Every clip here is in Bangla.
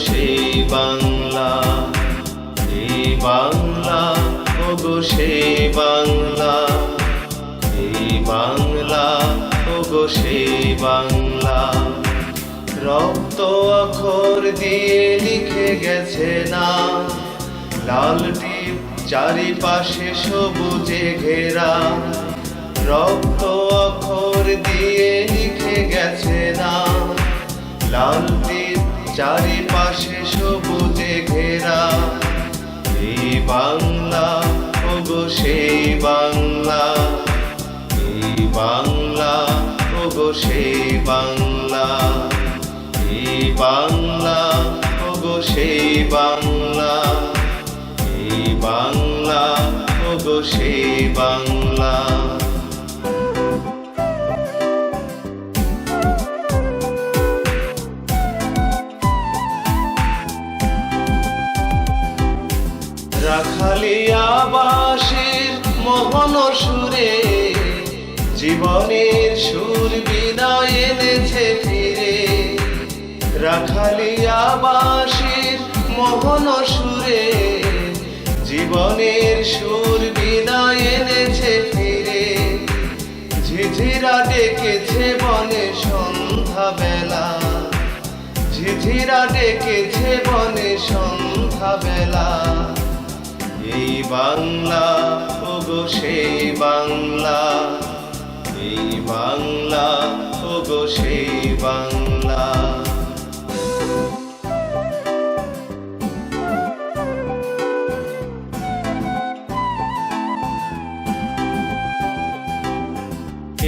সেই বাংলা, এই বাংলা ওগো সেই বাংলা, এই বাংলা ওগো সেই বাংলা। রক্ত অক্ষর দিয়ে লিখে গেছে না, লাল টিপ চারিপাশে সবুজে ঘেরা। রক্ত অক্ষর দিয়ে লিখে গেছে না, লাল টিপ চারিপাশে সবুজে ঘেরা। এই বাংলা ওগো সেই বাংলা, এই বাংলা ওগো সেই বাংলা, এই বাংলা ওগো সেই বাংলা, এই বাংলা ওগো সেই বাংলা। রাখালিয়াবাসীর মোহন সুরে জীবনের সুর বিদায় এনেছে ফিরে। রাখালিয়াবাসীর মোহন সুরে জীবনের সুর বিদায় এনেছে ফিরে। ঝিঝিরা ডেকেছে বনে সন্ধ্যা বেলা, ঝিঝিরা ডেকেছে বনে সন্ধ্যা বেলা। এই বাংলা ওগো সেই বাংলা, এই বাংলা ওগো সেই বাংলা।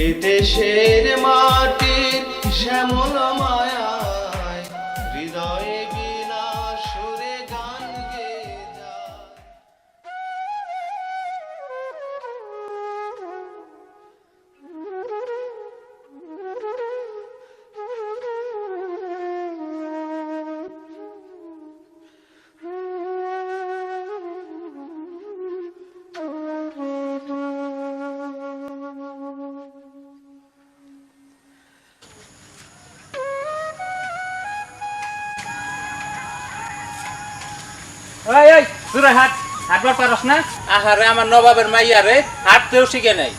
এ দেশের মাটির শ্যামল মায়ায় হৃদয়ে বিনা সুরে গান গেয়ে যায়। এই এই জোরে হাট, হাটবার পারস না? আহারে আমার নবাবের মাইয়া রে, হাঁটতেও শিখে নাই।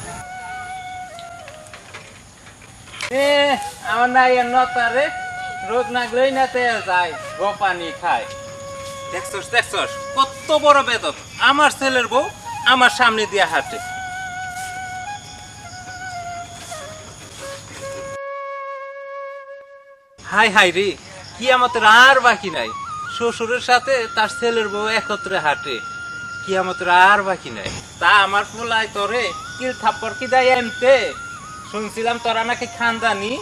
আমার নাইয়ের নতারে রোদ নাগলেই না তে যায়, গো পানি খায়। দেখছস দেখছস কত বড় বেদত, আমার ছেলের বউ আমার সামনে দিয়ে হাঁটে। হাই হাই রে, কি আমাদের আর বাকি নাই। শ্বশুরের সাথে তার ছেলের বউ একত্রে হাঁটে, কি আমাদের আর বাকি নাই। তা আমার পোলাই তোরে কিল থাপ্পর কি দেয় এমতে? শুনছিলাম তোরা নাকি খানদানি,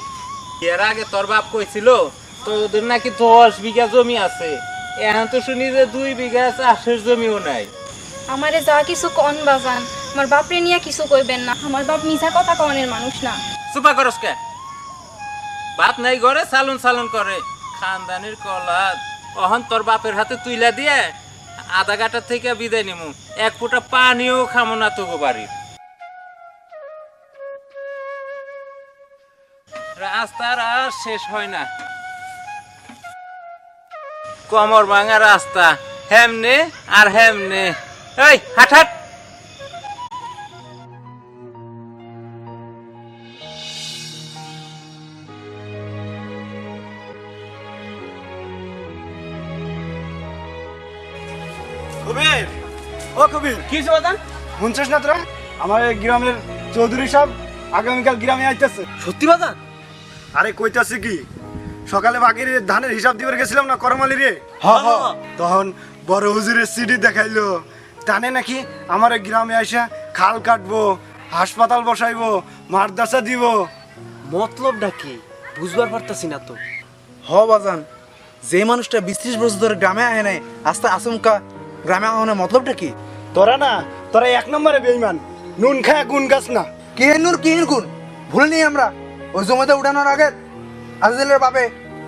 এর আগে তোর বাপ কইছিল তো ওদের নাকি 10 বিঘা জমি আছে, এখন তো শুনি যে 2 বিঘা চাষের জমিও নাই। আমারে যা কিছু কন বাজান, আমার বাপরে নিয়ে কিছু কইবেন না, আমার বাপ মিছা কথা কনের মানুষ না। চুপা করস কে? বাপ নাই ঘরে সালুন সালুন করে, খানদানির কলাদ। অহন তোর বাপের হাতে তুইলা দিয়ে আধা ঘাটা থেকে বিদায় নিমু, এক ফোঁটা পানিও খামো না তোগো বাড়ির। রাস্তার আর শেষ হয় না, কমর ভাঙা রাস্তা, হেমনে আর হেমনে। এই হাট হাট। কবির, ও কবির, কি সমাধান? শুনছিস না তোরা? আমার এই গ্রামের চৌধুরী সাহেব আগামীকাল গ্রামে আইতেছে। সত্যি বাজান? আরে কইতাছে কি, সকালে বাকির ধানের হিসাব দিবার গেছিলাম না করমালি রে। তখন বড় হুজুরের সিডি দেখাইলো, টানে নাকি আমার এই গ্রামে আইসা খাল কাটবো, হাসপাতাল বসাইবো, মাদ্রাসা দিব। মতলবটা কি বুঝবার পারতাছি না তো। বাজান, যে মানুষটা 20-30 বছর ধরে গ্রামে আয় নাই, আস্তে আচমকা গ্রামে আহনের মতলবটা কি? তোরা 1 নম্বরে বেঈমান, নুন খায় গুণ গাছ না। কি নূর কি গুণ ভুলিনি আমরা? ওই জমিতে উঠানোর আগে আজিজেলের বাপে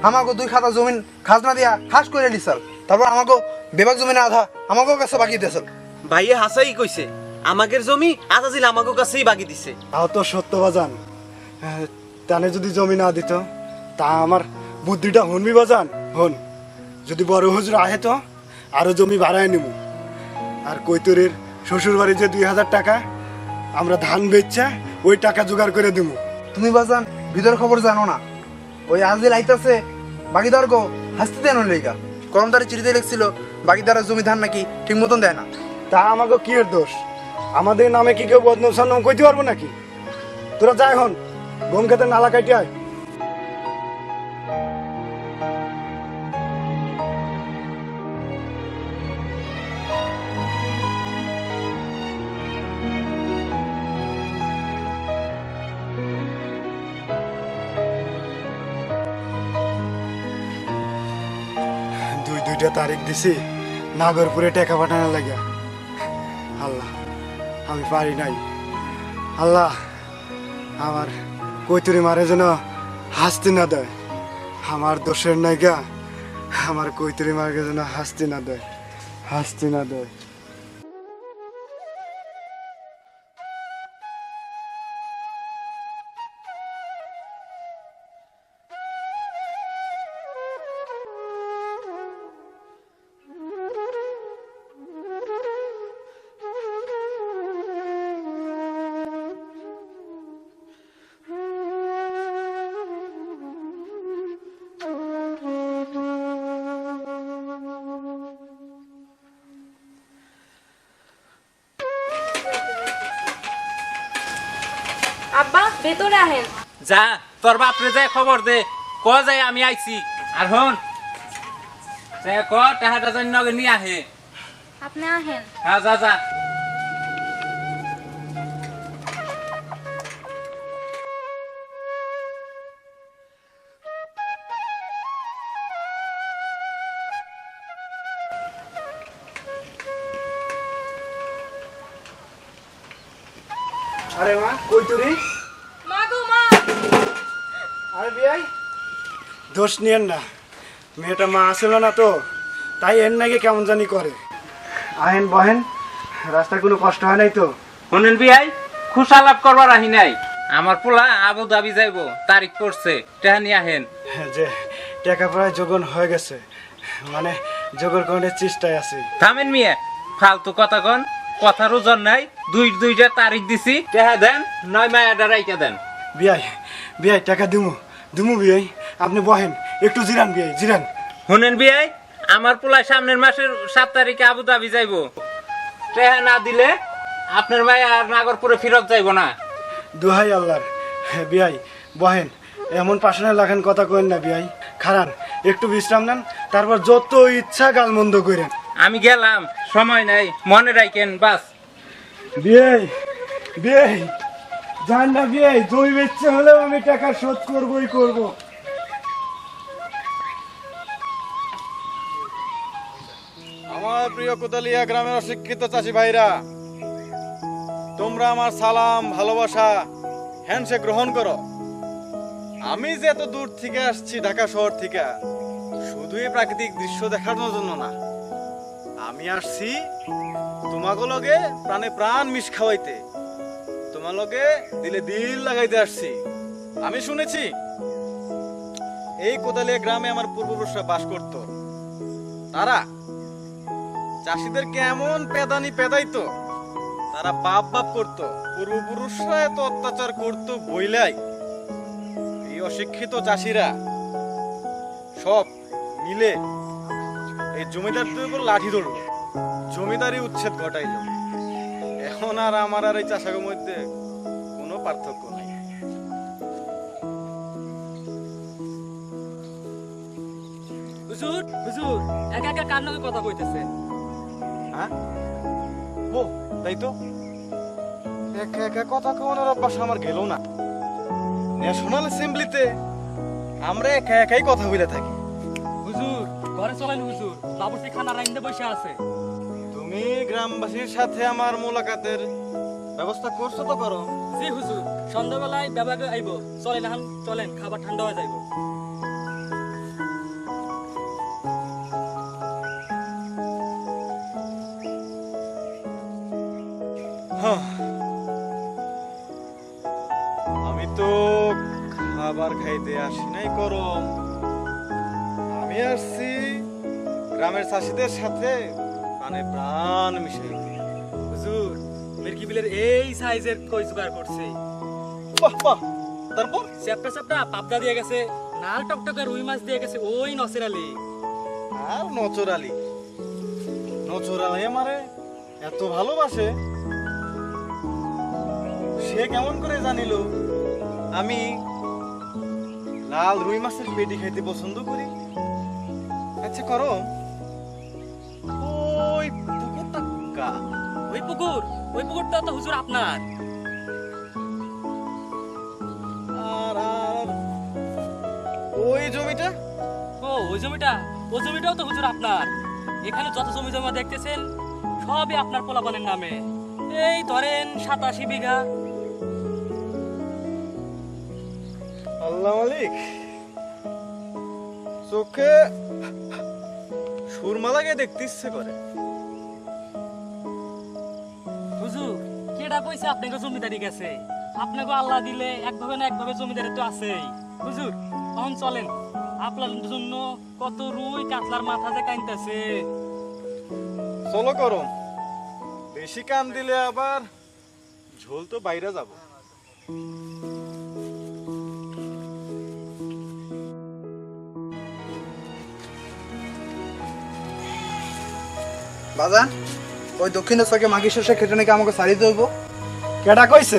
আমাকে 2 খাতা জমিন খাজনা দিয়া খাস করে লিসাল, তারপর আমাকে বেবাক জমিনে আধা আমাকে কাছে বাকি দিয়েছিল। ভাইয়ে হাসাই কইছে, আমাদের জমি আজাজিল আমাকে কাছেই বাকি দিছে। তাও তো সত্য বাজান, তানে যদি জমি না দিত, তা আমার বুদ্ধিটা হনবি বাজান হন। যদি বড় হুজুর আহে তো আরো জমি বাড়ায় নেব। আর কৈতরের শ্বশুর বাড়ি যে 2000 টাকা আমরা ধান বেচছে ওই টাকা জোগাড় করে দেবো। তুমি বাজান ভিতর খবর জানো না, ওই আজিল আইতাছে বাকিদার গো হাসতে দেন লেগা করমদারে চিঠিতে লিখছিল বাকিদারের জমি ধান নাকি ঠিক মতন দেয় না। তা আমাকে কি এর দোষ? আমাদের নামে কি কেউ বদনাম সন্নাম কইতে পারবো নাকি? তোরা যা এখন গম খেতে নালা কাটি আয়। দুইটা তারিখ দিছি নাগরপুরে টাকা পাঠানোর লাগে। আল্লাহ আমি পারি নাই। আল্লাহ আমার কৈতরি মারে যেন হাসতে না দেয়। আমার দোষের নাইগা আমার কৈতরি মারে যেন হাসতে না দেয়, হাসতে না দেয়। আব্বা ভেতরে আহেন। যা তোর বাপরে যায় খবর দে, ক যায় আমি আইছি। আর হন ক টাকাটা জন্য নিয়ে আহে। আপনি আহেন। হ্যাঁ যা যা। আরে মা কৈতরি, মা গো মা। আরে বিয়াই দোষ নিয়েন না, মেয়েটা মা আসল না তো তাই এর নাকি কেমন জানি করে। আহেন বহেন, রাস্তায় কোনো কষ্ট হয় নাই তো? শুনেন বিয়াই, খুশালাপ করবার আহি নাই। আমার পোলা আবু দাবি যাইব, তারিখ পড়ছে, টাকা নিয়ে আহেন। যে টাকা প্রায় যোগান হয়ে গেছে, মানে যোগাড় করার চেষ্টায় আছি। থামেন মিয়া, ফালতু কথা কন, কথার ওজন নাই। দুইটা তারিখ দিছি, টাকা দেন, নয় মায়াটা রাইকা দেন। বিয়াই বিয়াই টাকা দিমু দিমু বিয়াই, আপনি বহেন একটু জিরান বিয়াই জিরান। শুনেন বিয়াই, আমার পোলা সামনের মাসের 7 তারিখে আবু দাবি যাইব। টাকা না দিলে আপনার মায়া আর নাগরপুরে ফিরত যাইব না। দোহাই আল্লাহর, বিয়াই বহেন, এমন পাশনে লাগান কথা কইন না বিয়াই। খারান একটু বিশ্রাম নেন, তারপর যত ইচ্ছা গালমন্দ করেন। আমি গেলাম, সময় নাই, মনে রাখেন বাস। বিয়াই বিয়াই জান না বিয়াই, দই বেচতে হলেও আমি টাকা শোধ করবই করব। আমার প্রিয় কোদালিয়া গ্রামের অশিক্ষিত চাষি ভাইরা, তোমরা আমার সালাম ভালোবাসা হ্যান্ডশেক গ্রহণ করো। আমি যে এত দূর থেকে আসছি ঢাকা শহর থেকে শুধু এই প্রাকৃতিক দৃশ্য দেখানোর জন্য না, আমি আসছি তোমাকে লগে প্রাণে প্রাণ মিশ খাওয়াইতে, তোমার লগে দিলে দিল লাগাইতে আসছি। আমি শুনেছি এই কোদালিয়া গ্রামে আমার পূর্বপুরুষরা বাস করত। তারা চাষিদেরকে এমন পেদানি পেদাইতো, তারা বাপ বাপ করতো, পূর্বপুরুষরা এত অত্যাচার করতো বইলাই এই অশিক্ষিত চাষিরা সব মিলে এই জমিদারদের উপর লাঠি ধরলো, জমিদারি উচ্ছেদ ঘটাইলো। এখন আর আমার আর এই চাষাগের মধ্যে কোনো পার্থক্য নাই। হুজুর হুজুর একা একা কার নামে কথা কইতেছে? হ্যাঁ ও তাই তো, একা একা কথা কওয়ানোর অভ্যাস আমার গেল না। ন্যাশনাল অ্যাসেম্বলিতে আমরা একা একাই কথা বলে থাকি। হুজুর ঘরে চলেন হুজুর, বাবুর্চি খানা রাইন্দে বসে আছে। তুমি গ্রামবাসীর সাথে আমার মোলাকাতের ব্যবস্থা করছো তো? করো। জি হুজুর, সন্ধ্যাবেলায় বেবাগে আইব। চলেন এখন, চলেন, খাবার ঠান্ডা হয়ে যাইব। আমি তো খাবার খাইতে আসি নাই করম, আমি আসছি গ্রামের চাষিদের সাথে প্রাণে প্রাণ মিশে। হুজুর মির্কি বিলের এই সাইজের কই জোগাড় করছে। বাহ বাহ, তারপর চ্যাপটা চ্যাপটা পাবদা দিয়ে গেছে, লাল টকটকে রুই মাছ দিয়ে গেছে ওই নসের আলী। আর নচর আলী আমারে এত ভালোবাসে, সে কেমন করে জানিল আমি লাল রুই মাছের পেটি খাইতে পছন্দ করি? আচ্ছা করো, ওই পুকুরটা কার? ওই পুকুরটা তো হুজুর আপনার। আর আর ওই জমিটা? ওই জমিটাও তো হুজুর আপনার। এখানে যত জমি জমা দেখতেছেন সবই আপনার পোলাপানের নামে। এই ধরেন 87 বিঘা। আল্লাহ মালিক, চোখে সুরমা লাগে দেখতে ইচ্ছে করে। হুজুর কেডা কইছে আপনাকে জমিদারি গেছে? আপনাকে আল্লাহ দিলে একভাবে না একভাবে জমিদারি তো আছেই। হুজুর তখন চলেন, আপনার জন্য কত রুই কাতলার মাথা যে কাইনতেছে। চলো করো, বেশি কান দিলে আবার ঝোল তো বাইরে যাব। বাজান ওই দক্ষিণের চকে মাগি শেষে খেটে নাকি আমাকে সারিতে হইব। কেডা কইছে?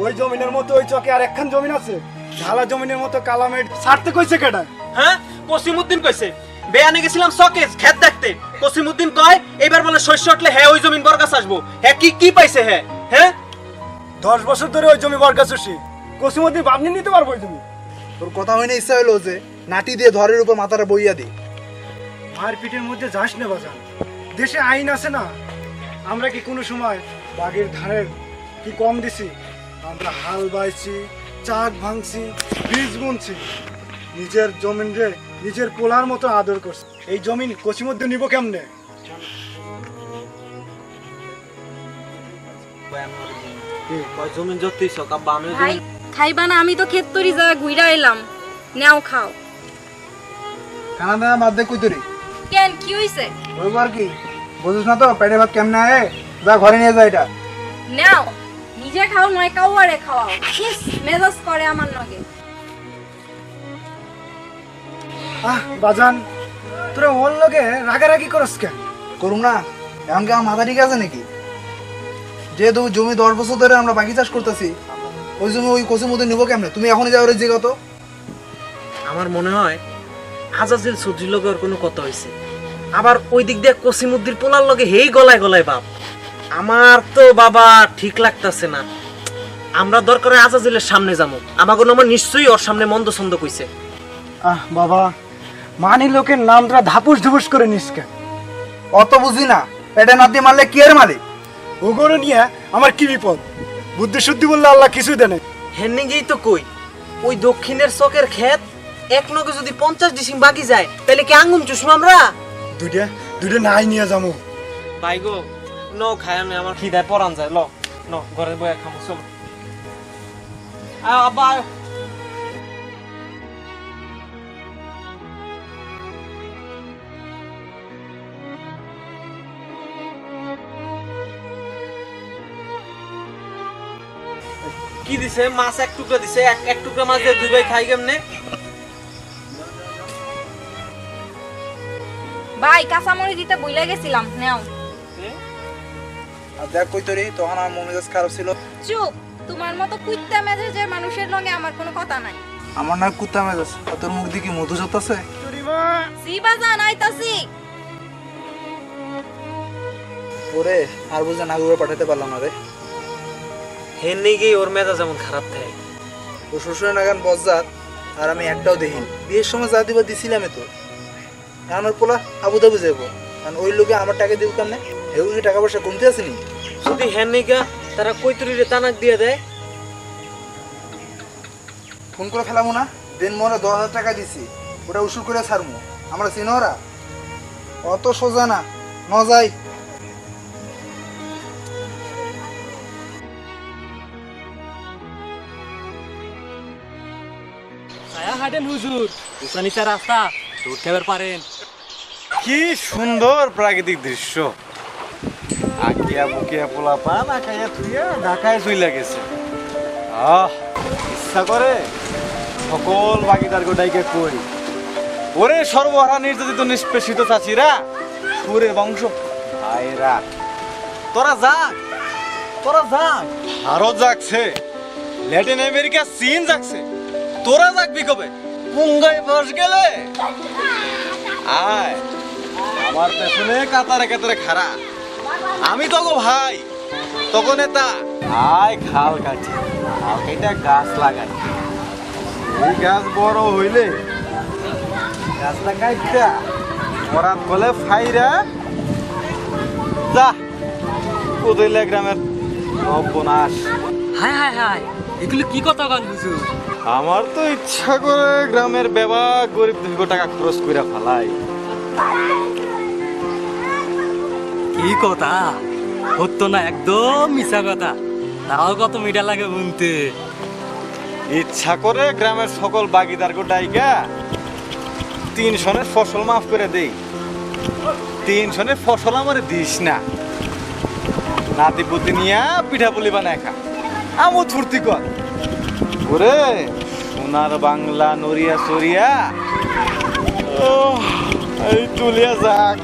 ওই জমিনের মতো ওই চকে আর একখান জমিন আছে, ঢালা জমিনের মতো কালামেট ছাড়তে কইছে কেডা? হ্যাঁ, কসিমউদ্দিন কইছে। বেয়ানে গেছিলাম সকেজ ক্ষেত দেখতে, কসিমউদ্দিন কয় এবার বলে শস্য উঠলে হ্যাঁ ওই জমিন বরগাছ আসবো। হ্যাঁ কি পাইছে? হ্যাঁ 10 বছর ধরে ওই জমি বরগাছ চষি, কসিমউদ্দিন বাপনি নিতে পারবো ওই জমি। তোর কথা হইনে ইচ্ছা হইলো যে নাটি দিয়ে ধরের উপর মাথাটা বইয়া দি। মারপিটের মধ্যে যাস না বাজান, দেশে আইন আছে না। আমরা কি কোনো সময় বাগের ধানের কি কম দিছি? আমরা হাল বাইছি, চাক ভাঙছি, বীজ বুনছি, নিজের জমিন রে নিজের পোলার মতো আদর করছি। এই জমিন কসিমউদ্দিন নিব কেমনে? জমিন যতই শখ আব্বা আমি ভাই খাইবা না? আমি তো ক্ষেত তরি যা ঘুইরা এলাম, নাও খাও। খানা দানা বাদ দে কই তোরি কেন কি হইছে? ওইবার কি বুঝিস না তো পেটে ভাত কেমনে আয়, যা ঘরে নিয়ে যা এটা। নাও নিজে খাও নয় কাউয়ারে খাওয়াও। ইস মেজাজ করে আমার লগে। বাজান তোরা ওর লগে রাগারাগি করস কেন? করুম না, এখন কি আমার মাথা ঠিক আছে নাকি? যেহেতু জমি 10 বছর ধরে আমরা বাকি চাষ করতেছি, ওই জমি ওই কসিমউদ্দিন নিবো কেমনে? তুমি এখনই যাও রে জিগা তো। আমার মনে হয় আজাজিল চৌধুরীর লগে ওর কোনো কথা হইছে, আবার ওই দিক দিয়ে কসিমউদ্দিন পোলার লগে হেই গলায় গলায় বাপ। আমার তো বাবা ঠিক লাগতাছে না। আমরা দরকারে আজাজিলের সামনে যাবো, আমাকে আমার নিশ্চয়ই ওর সামনে মন্দ ছন্দ কইছে। বাবা মানি লোকের নামটা ধাপুস ধুপুস করে নিস কেন? অত বুঝি না, পেটে না দিয়ে মারলে কি এর মালিক? ওগরে নিয়ে আমার কি বিপদ? বুদ্ধি শুদ্ধি বললে আল্লাহ কিছুই দেয় না। হেন্নি গিয়েই তো কই, ওই দক্ষিণের চকের ক্ষেত এক নগে যদি 50 ডিসিম বাকি যায় তাহলে কি আঙ্গুম চুষবো আমরা? দুইটা নাই নিয়ে যাবো। ভাই গো ন খায় আমি, আমার খিদায় পরান যায়। ল ন ঘরে বয়ে খামো, চলো। আব্বা আয়। কি দিছে? মাছ এক টুকরা দিছে, এক টুকরা মাছ দিয়ে দুই ভাই খাই কেমনে? ভাই কাঁচামরি দিতে বইলা গেছিলাম, নাও। আর দেখ কই তোরি, তখন আমার মন মেজাজ খারাপ ছিল। চুপ, তোমার মতো কুত্তা মেজাজের মানুষের লগে আমার কোনো কথা নাই। আমার না কুত্তা মেজাজ, আর তোর মুখ দিয়ে কি মধু ঝরতাছে? সিবাজান আইতাছি। ওরে আর বুঝে না ঘুরে পাঠাতে পারলাম না রে। হেন্নি গিয়ে ওর মেজা যেমন খারাপ থাকে। ও শ্বশুরের নাগান বজ্জাত, আর আমি একটাও দেখিনি। বিয়ের সময় যা দিবা দিছিলাম তো, এখন ওর পোলা আবুধাবি যাবো, কারণ ওই লোকে আমার টাকা দিব কেমনে? হেউ কি টাকা পয়সা কমতে আসেনি? যদি হেন্নিকা তারা কৈতরীরে তানাক দিয়ে দেয়, ফোন করে ফেলামো না? দিন মনে 10,000 টাকা দিছি, ওটা উসুল করে ছাড়মু। আমরা চিনো ওরা অত সোজা না, ন যাই। ছায়া হাঁটেন হুজুর, উঁচা নিচা রাস্তা দূর খেবার পারেন। কি সুন্দর প্রাকৃতিক দৃশ্য। আকিয়া বুকিয়া পোলা পান আকাইয়া থুইয়া ঢাকায় চইলা গেছে। ইচ্ছা করে সকল বাগিদার গোটাইকে কই, ওরে সর্বহারা নির্যাতিত নিষ্পেষিত চাচিরা, সুরে বংশ ভাইরা, তোরা যাক, তোরা যাক। ভারত যাচ্ছে, ল্যাটিন আমেরিকা, চীন যাচ্ছে, তোরা যাকবি কবে? পুঙ্গায় বস গেলে আয় আমার পেছনে কাতারে কাতারে খাড়া। আমি তোকে ভাই, তোকে নেতা। আয় খাল কাটি, খাল কেটে গাছ লাগাই। এই গাছ বড় হইলে গাছটা কাটটা মরাত বলে ফাইরা যা কোদইলা গ্রামের সর্বনাশ। হায় হায় হায়, এগুলো কি কথা গান হুজুর? আমার তো ইচ্ছা করে গ্রামের বেবা গরিব দুঃখ টাকা খরচ করে ফেলাই। কি কথা? হতো না, একদম মিছা কথা। তাও কত মিঠা লাগে শুনতে। ইচ্ছা করে গ্রামের সকল বাগিদার গোটাইকা 3 সনের ফসল মাফ করে দেই। 3 সনের ফসল আমারে দিস না, নাতি পুতি নিয়া পিঠা পুলি বানায় খা, আমও ফুর্তি কর। ওরে সোনার বাংলা নরিয়া সরিয়া এই তুলিয়া যাক।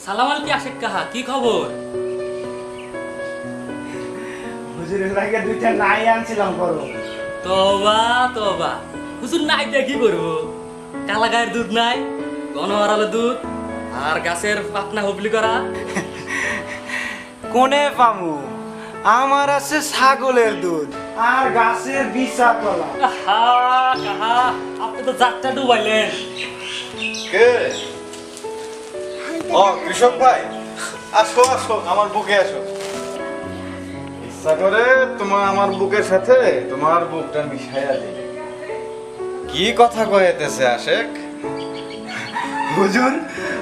সালাম আলাইকুম আশিক কাহা, কি খবর? হুজুরের লাগে 2টা নাই আনছিলাম করো। তবা তবা, হুজুর নাই দিয়ে কি করবো? কালা গায়ের দুধ নাই, গণহারালে দুধ, আর গাছের পাকনা হুবলি করা। কোনে পামু? আমার আছে ছাগলের দুধ আর গাছের বিছা কলা। আহা কাহা, আপনি তো যাত্রা ডুবাইলেন। কে? ও কৃষক ভাই, আসো আসো, আমার বুকে আসো। ইচ্ছা করে তোমার আমার বুকের সাথে তোমার বুকটা মিশাইয়া দিই। কি কথা কইতেছে আশেক? হুজুর,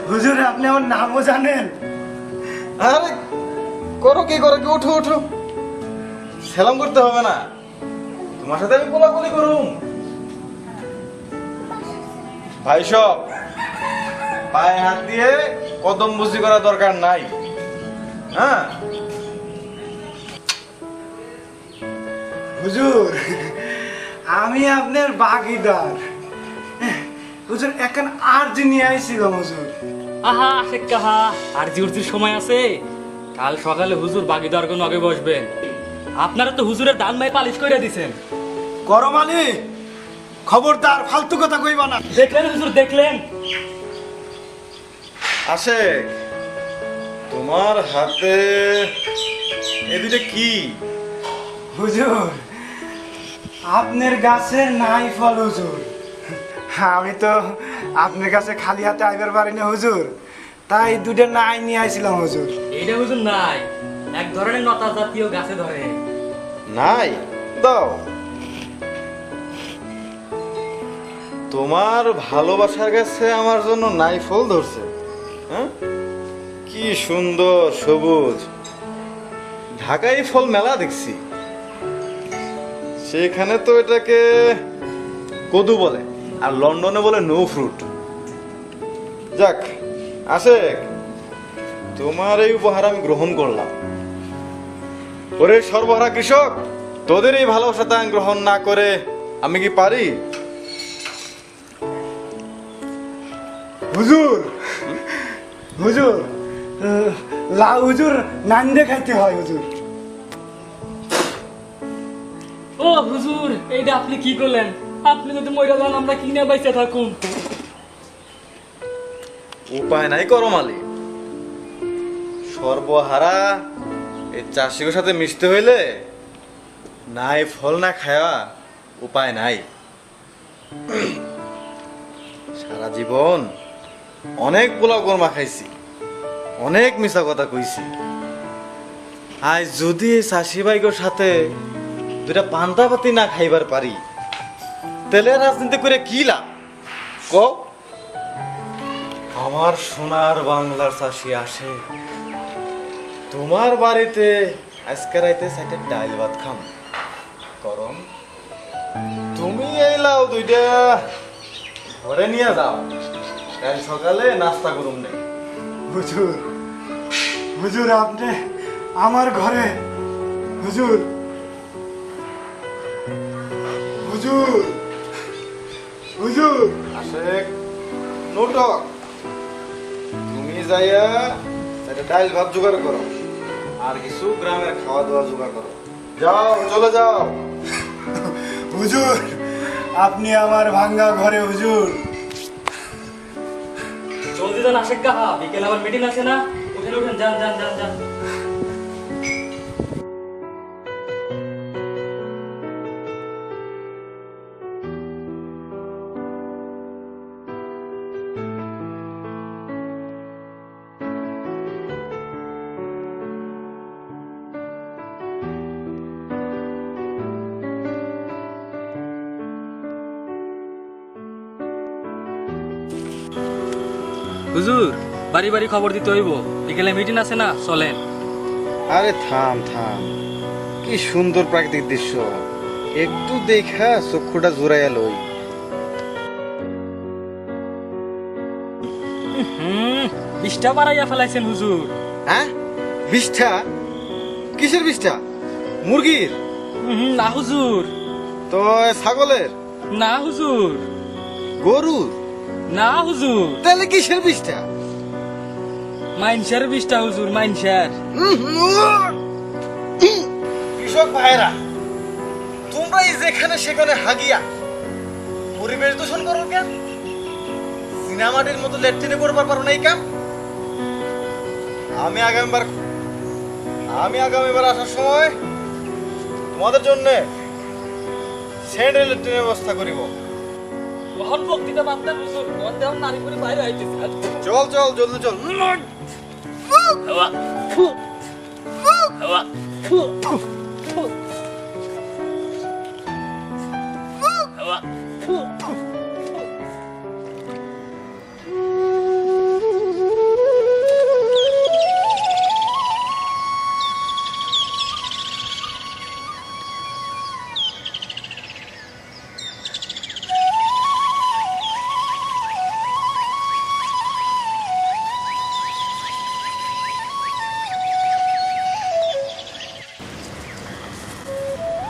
হুজুর আপনি আমার নামও জানেন? আরে করো কি করো কি, ওঠো ওঠো, সালাম করতে হবে না, তোমার সাথে আমি কোলাকুলি করুম। ভাই সব পায়ে হাত দিয়ে কদম বুঝি করা দরকার নাই। হ্যাঁ হুজুর, আমি আপনার বাগিদার। হুজুর এখন আর যিনি আইছিলাম হুজুর। আহা আশিক কাহা, আর জিউরজির সময় আছে? কাল সকালে হুজুর বাগিদার কোন আগে বসবেন। আপনারা তো হুজুরের দান মাই পালিশ করে দিছেন। করম আলী, খবরদার ফালতু কথা কইবা না। দেখলেন হুজুর, দেখলেন? আশেক, তোমার হাতে এ দুটো কি? হুজুর আপনার গাছের নাই ফল হুজুর। আমি তো আপনার কাছে খালি হাতে আইবার পারি না হুজুর, তাই দুটো নাই নিয়ে আইছিলাম হুজুর। এইটা হুজুর নাই, এক ধরনের লতা জাতীয় গাছে ধরে। নাই দাও। তোমার ভালোবাসার কাছে আমার জন্য নাই ফল ধরছে। হ্যাঁ, কি সুন্দর সবুজ। ঢাকায় ফল মেলা দেখছি, সেখানে তো এটাকে কদু বলে, আর লন্ডনে বলে নো ফ্রুট। যাক আশেক, তোমার এই উপহার আমি গ্রহণ করলাম। ওরে সর্বহারা কৃষক, তোদের এই ভালোবাসাটা আমি গ্রহণ না করে আমি কি পারি? হুজুর হুজুর লাউ হুজুর নান্দে খাইতে হয় হুজুর। ও হুজুর, এইটা আপনি কি করলেন? আপনি যদি মইরা যান আমরা কিনে বাইচে থাকুন। উপায় নাই করমালি, সর্বহারা এই চাষির সাথে মিশতে হইলে নাই ফল না খাওয়া উপায় নাই। সারা জীবন অনেক পোলাও কর্মা খাইছি, অনেক মিছা কথা কইছি। আজ যদি এই চাষি ভাইগোর সাথে দুটা পান্তা পাতি না খাইবার পারি, তাহলে রাজনীতি করে কি লাভ ক? আমার সোনার বাংলার চাষি আসে তোমার বাড়িতে আজকে রাইতে সাইটে ডাইল ভাত খাম করম। তুমি এই লাও দুইটা ঘরে নিয়ে যাও, কাল সকালে নাস্তা করুম নেই। হুজুর হুজুর আপনি আমার ঘরে হুজুর হুজুর হুজুর। আশেক নোটক, তুমি যাইয়া একটা ডাইল ভাত জোগাড় করো, আর কিছু গ্রামের খাওয়া দাওয়া জোগাড় করো। যাও, চলে যাও। হুজুর আপনি আমার ভাঙ্গা ঘরে হুজুর। জলদি যান আশেক কাহা, বিকেলে আমার মিটিং আছে না? উঠেন উঠেন, যান যান যান যান। হুজুর, বাড়ি বাড়ি খবর দিতে হইব, বিকেলে মিটিং আছে না, চলেন। আরে থাম থাম, কি সুন্দর প্রাকৃতিক দৃশ্য, একটু দেখা চক্ষুটা জোড়াইয়া লই। বিশটা বাড়াইয়া ফেলাইছেন হুজুর। হ্যাঁ, বিষ্ঠা? কিসের বিষ্ঠা? মুরগির? না হুজুর। তো ছাগলের? না হুজুর। গরুর? না হুজুর। তাহলে কিসের বিষ্ঠা? মাইনষের বিশটা হুজুর, মাইনষের। কৃষক ভাইরা, তোমরা যেখানে সেখানে হাগিয়া পরিবেশ দূষণ করো কেন? সিনেমাটির মতো লেট্রিনে করবার পারো না এই কাম? আমি আগামীবার আসার সময় তোমাদের জন্য সেন্ট্রাল লেট্রিনের ব্যবস্থা করিব। কখন বক্তৃতা বার্তা হুজুর, কোন দেহ নারী করে বাইরে আইতেছে। চল চল, জলদি চল।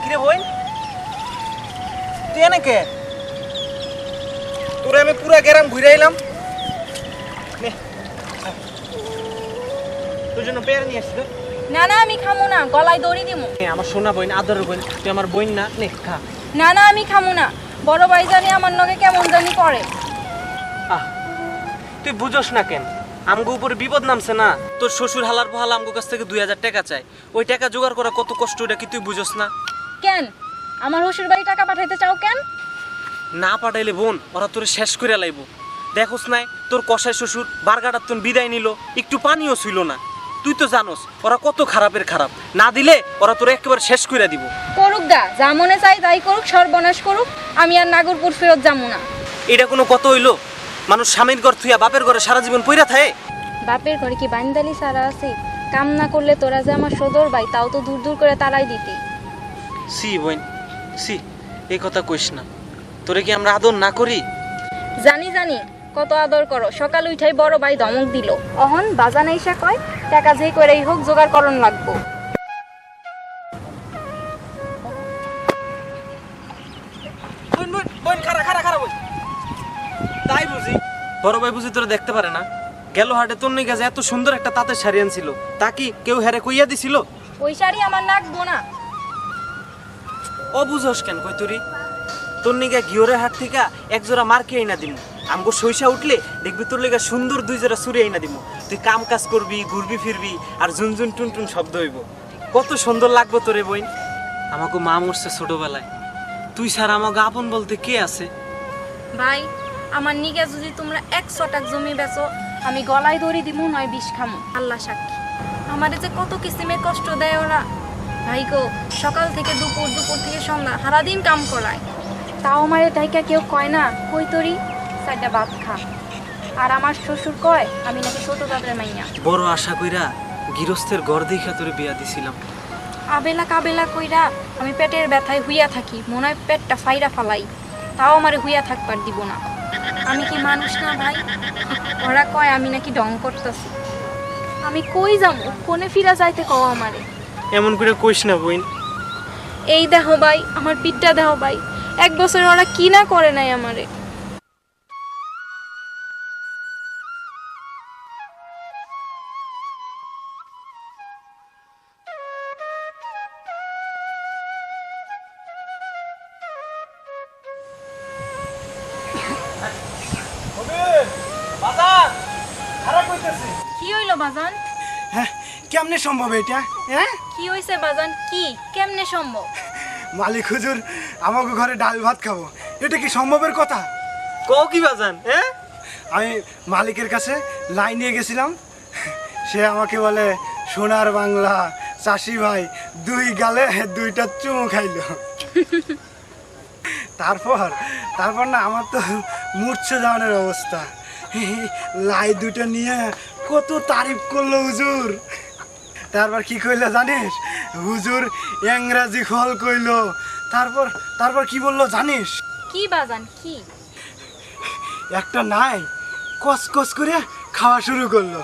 কিরে বোন, তুই এনে কে? তোরে আমি পুরা গ্রাম ঘুরে এলাম, তোর জন্য পেয়ারা নিয়ে আসছি। না না আমি খামু না, গলায় দড়ি দিমু। আমার সোনা বোন, আদরের বোন, তুই আমার বোন না, নে খা। না না আমি খামু না, বড় ভাই জানি আমার নগে কেমন জানি করে। আহ, তুই বুঝোস না কেন? আমগো উপরে বিপদ নামছে না, তোর শ্বশুর হালার পহালা আমগো কাছ থেকে 2000 টাকা চায়। ওই টাকা জোগাড় করা কত কষ্ট, এটা কি তুই বুঝস না? কেন আমার শ্বশুর বাড়ি টাকা পাঠাইতে চাও কেন? না পাঠাইলে বোন ওরা তোরে শেষ করে লাইব। দেখোস নাই তোর কসাই শ্বশুর বারগাটার তোর বিদায় নিল, একটু পানিও ছিল না। তুই তো জানোস ওরা কত খারাপের খারাপ, না দিলে ওরা তোর একেবারে শেষ করে দিব। করুক গা, যা মনে চাই তাই করুক, সর্বনাশ করুক, আমি আর নাগরপুর ফেরত যাবো না। এটা কোনো কত হইলো? মানুষ স্বামীর ঘর থুইয়া বাপের ঘরে সারা জীবন পইরা থাকে। বাপের ঘরে কি বাইন্দালি সারা আছে? কাম না করলে তোরা যে আমার সদর ভাই, তাও তো দূর দূর করে তালাই দিতি। সি বোন সি, এই কথা কইস না। তোরে কি আমরা আদর না করি? জানি জানি কত আদর করো। সকাল উঠাই বড় ভাই ধমক দিল, অহন বাজানে এসে কয় টাকা যে করেই হোক জোগাড় করণ লাগবো। বোন বোন বোন, খারা খারা খারা বোন। তাই বুঝি বড় ভাই বুঝি তোরা দেখতে পারে না? গেল হাটে তোর নিয়ে গেছে এত সুন্দর একটা তাঁতের শাড়ি আনছিল, তা কি কেউ হেরে কইয়া দিছিল? ওই শাড়ি আমার নাকবো না। ও বুঝোস কেন কই তুরি? তোর নিগা ঘিওরের হাট থেকে এক জোড়া মার্কে আইনা দিমু। আমগো সইসা উঠলে দেখবি তোর লেগা সুন্দর 2 জোড়া চুরি আইনা দিমু। তুই কাম কাজ করবি, ঘুরবি ফিরবি, আর ঝুনঝুন টুনটুন শব্দ হইব। কত সুন্দর লাগবো তোরে বইন। আমাকে মা মরছে ছোটবেলায়, তুই ছাড়া আমাকে আপন বলতে কে আছে? ভাই আমার নিগে যদি তোমরা 100 টাকা জমি বেচো, আমি গলায় দড়ি দিমু, নয় বিষ খামু। আল্লাহ সাক্ষী, আমারে যে কত কিসিমের কষ্ট দেয় ওরা। ভাই গো, সকাল থেকে দুপুর, দুপুর থেকে সন্ধ্যা, সারাদিন কাম করায়। তাও আমারে তাইকা কেউ কয় না কই তরি 4টা ভাত খা। আর আমার শ্বশুর কয় আমি নাকি ছোট দাদের মাইয়া। বড় আশা কইরা গৃহস্থের ঘর দেখা তোরে বিয়া দিছিলাম। আবেলা কাবেলা কইরা আমি পেটের ব্যথায় হুইয়া থাকি, মনে হয় পেটটা ফাইরা ফালাই, তাও আমারে হুইয়া থাকবার দিব না। আমি কি মানুষ না ভাই? ওরা কয় আমি নাকি ঢং করতেছি। আমি কই যাবো, কোনে ফিরা যাইতে কও আমারে। এমন করে কইস না বইন। এই দেখো ভাই, আমার পিঠটা দেখো ভাই, 1 বছর ওরা কি না করে নাই আমারে। কি হইলো বাজান? হ্যাঁ, কেমনে সম্ভব এটা? হ্যাঁ, কি হইছে বাজান? কি কেমনে সম্ভব? মালিক হুজুর আমাকে ঘরে ডাল ভাত খাবো, এটা কি সম্ভবের কথা? কও কি বাজান? হ্যাঁ, আমি মালিকের কাছে লাইন নিয়ে গেছিলাম, সে আমাকে বলে সোনার বাংলা চাষি ভাই, 2 গালে 2টা চুমু খাইলো। তারপর না আমার তো মূর্ছে যাওয়ার অবস্থা। লাই 2টা নিয়ে কত তারিফ করলো হুজুর। তারপর কি কইলো জানিস? হুজুর ইংরাজি ফল কইলো। তারপর কি বললো জানিস? কি বাজান কি? একটা নাই কসকস করে খাওয়া শুরু করলো।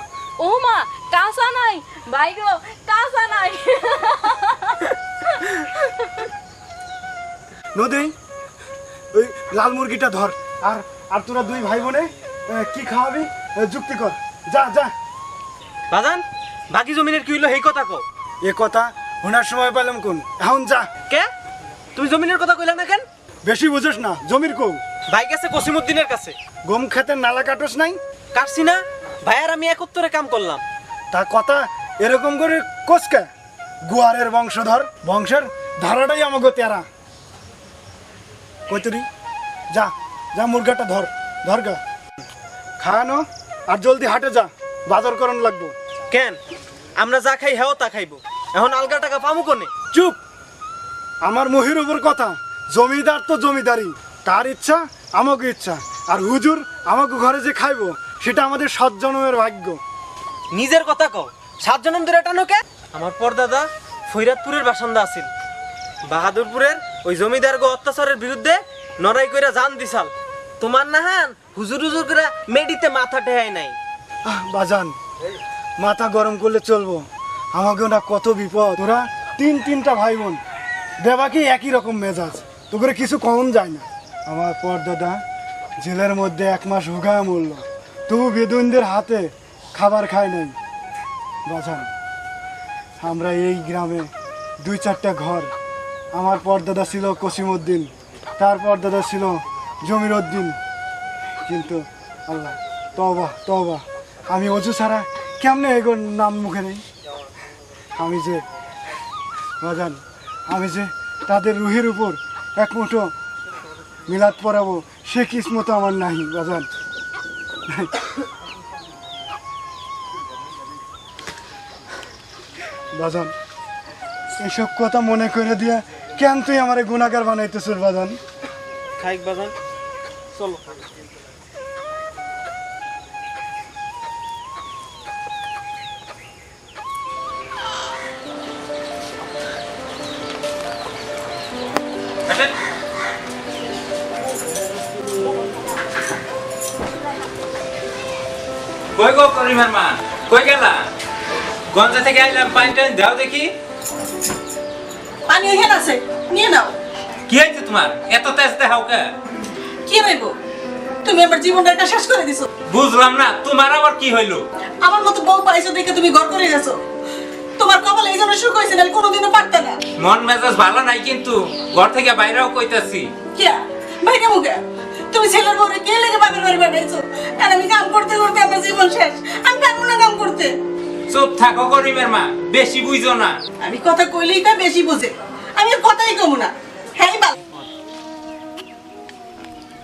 ও মা, কাঁচা নাই ভাই গো, কাঁচা নাই। নদী, ওই লাল মুরগিটা ধর, আর তোরা 2 ভাই বোনে কি খাওয়াবি যুক্তি কর। যা যা। বাজান বাকি জমিনের কি হইলো এই কথা কও। এ কথা শোনার সময় পেলাম কোন? এখন যা। কে? তুমি জমিনের কথা কইলা না কেন? বেশি বুঝোস না, জমির কৌ। ভাই গেছে কসিমউদ্দিনের কাছে। গম খেতের নালা কাটোস নাই? কাটছি না, ভাই আর আমি একত্রে কাম করলাম। তা কথা এরকম করে কোসকা, গুয়ারের বংশধর, বংশের ধারাটাই আমাকে তেরা। কইতরি যা যা, মুরগাটা ধর গা, খাওয়ানো, আর জলদি হাটে যা, বাজার করণ লাগবো। কেন? আমরা যা খাই হেও তা খাইবো, এখন আলগা টাকা পামু কোনে? চুপ! আমার মহির উপর কথা। জমিদার তো জমিদারি, তার ইচ্ছা আমাকে ইচ্ছা, আর হুজুর আমাকে ঘরে যে খাইবো সেটা আমাদের 7 জন্মের ভাগ্য। নিজের কথা কও, 7 জনম ধরে টানো কে? আমার পরদাদা ফরিদপুরের বাসিন্দা আছিল, বাহাদুরপুরের ওই জমিদার গো অত্যাচারের বিরুদ্ধে লড়াই কইরা জান দিছাল। তোমার নাহান হুজুর হুজুর করে মেডিতে মাথা ঠেহাই নাই। বাজান, মাথা গরম করলে চলবো? আমাকে না কত বিপদ। তোরা 3টা ভাই বোন, দেবাকে একই রকম মেজাজ, তো করে কিছু কম যায় না। আমার পরদাদা জেলের মধ্যে 1 মাস হুগায় মরল, তবু বেদুইনদের হাতে খাবার খায় নাই। বাজান, আমরা এই গ্রামে 2-4টা ঘর। আমার পরদাদা ছিল কসিমউদ্দিন, তার পরদাদা ছিল জমির উদ্দিন, কিন্তু আল্লাহ তওবা তওবা, আমি অজু ছাড়া কেমনে এগোর নাম মুখে নেই? আমি যে বাজান, আমি যে তাদের রুহের উপর এক মুঠো মিলাদ পড়াবো সে কিসমত আমার নাই বাজান। বাজান, এসব কথা মনে করে দিয়া কেন তুই আমার গুণাগার বানাইতেছ বাজান? খাইক বাজান, চলো। কই গো করিমের মা, কই গেলা? গঞ্জা থেকে আইলাম, পানি টানি দাও দেখি। পানি ওইখানে আছে, নিয়ে নাও। কি হয়েছে তোমার? এত তেজ দেখাও কে? কি রইব? তুমি আমার জীবনটা একটা শেষ করে দিছো। বুঝলাম না, তোমার আবার কি হইলো? আমার মতো বউ পাইছো দেখে তুমি ঘর করে গেছো। তোমার কপালে এই জন্য সুখ হয়েছে, নাহলে কোনোদিনও পারতে না। মন মেজাজ ভালো নাই কিন্তু ঘর থেকে বাইরেও কইতাছি। কিয়া ভাইকে মুখে তুমি ছেলের বউরে কে লেগে বাপের বাড়ি পাঠাইছো? আর আমি কাম করতে করতে আমার জীবন শেষ। আমি পারবো না কাম করতে। চুপ থাকো করিমের মা, বেশি বুঝো না। আমি কথা কইলেই তা বেশি বোঝে। আমি আর কথাই কমু না। হ্যাঁ বাল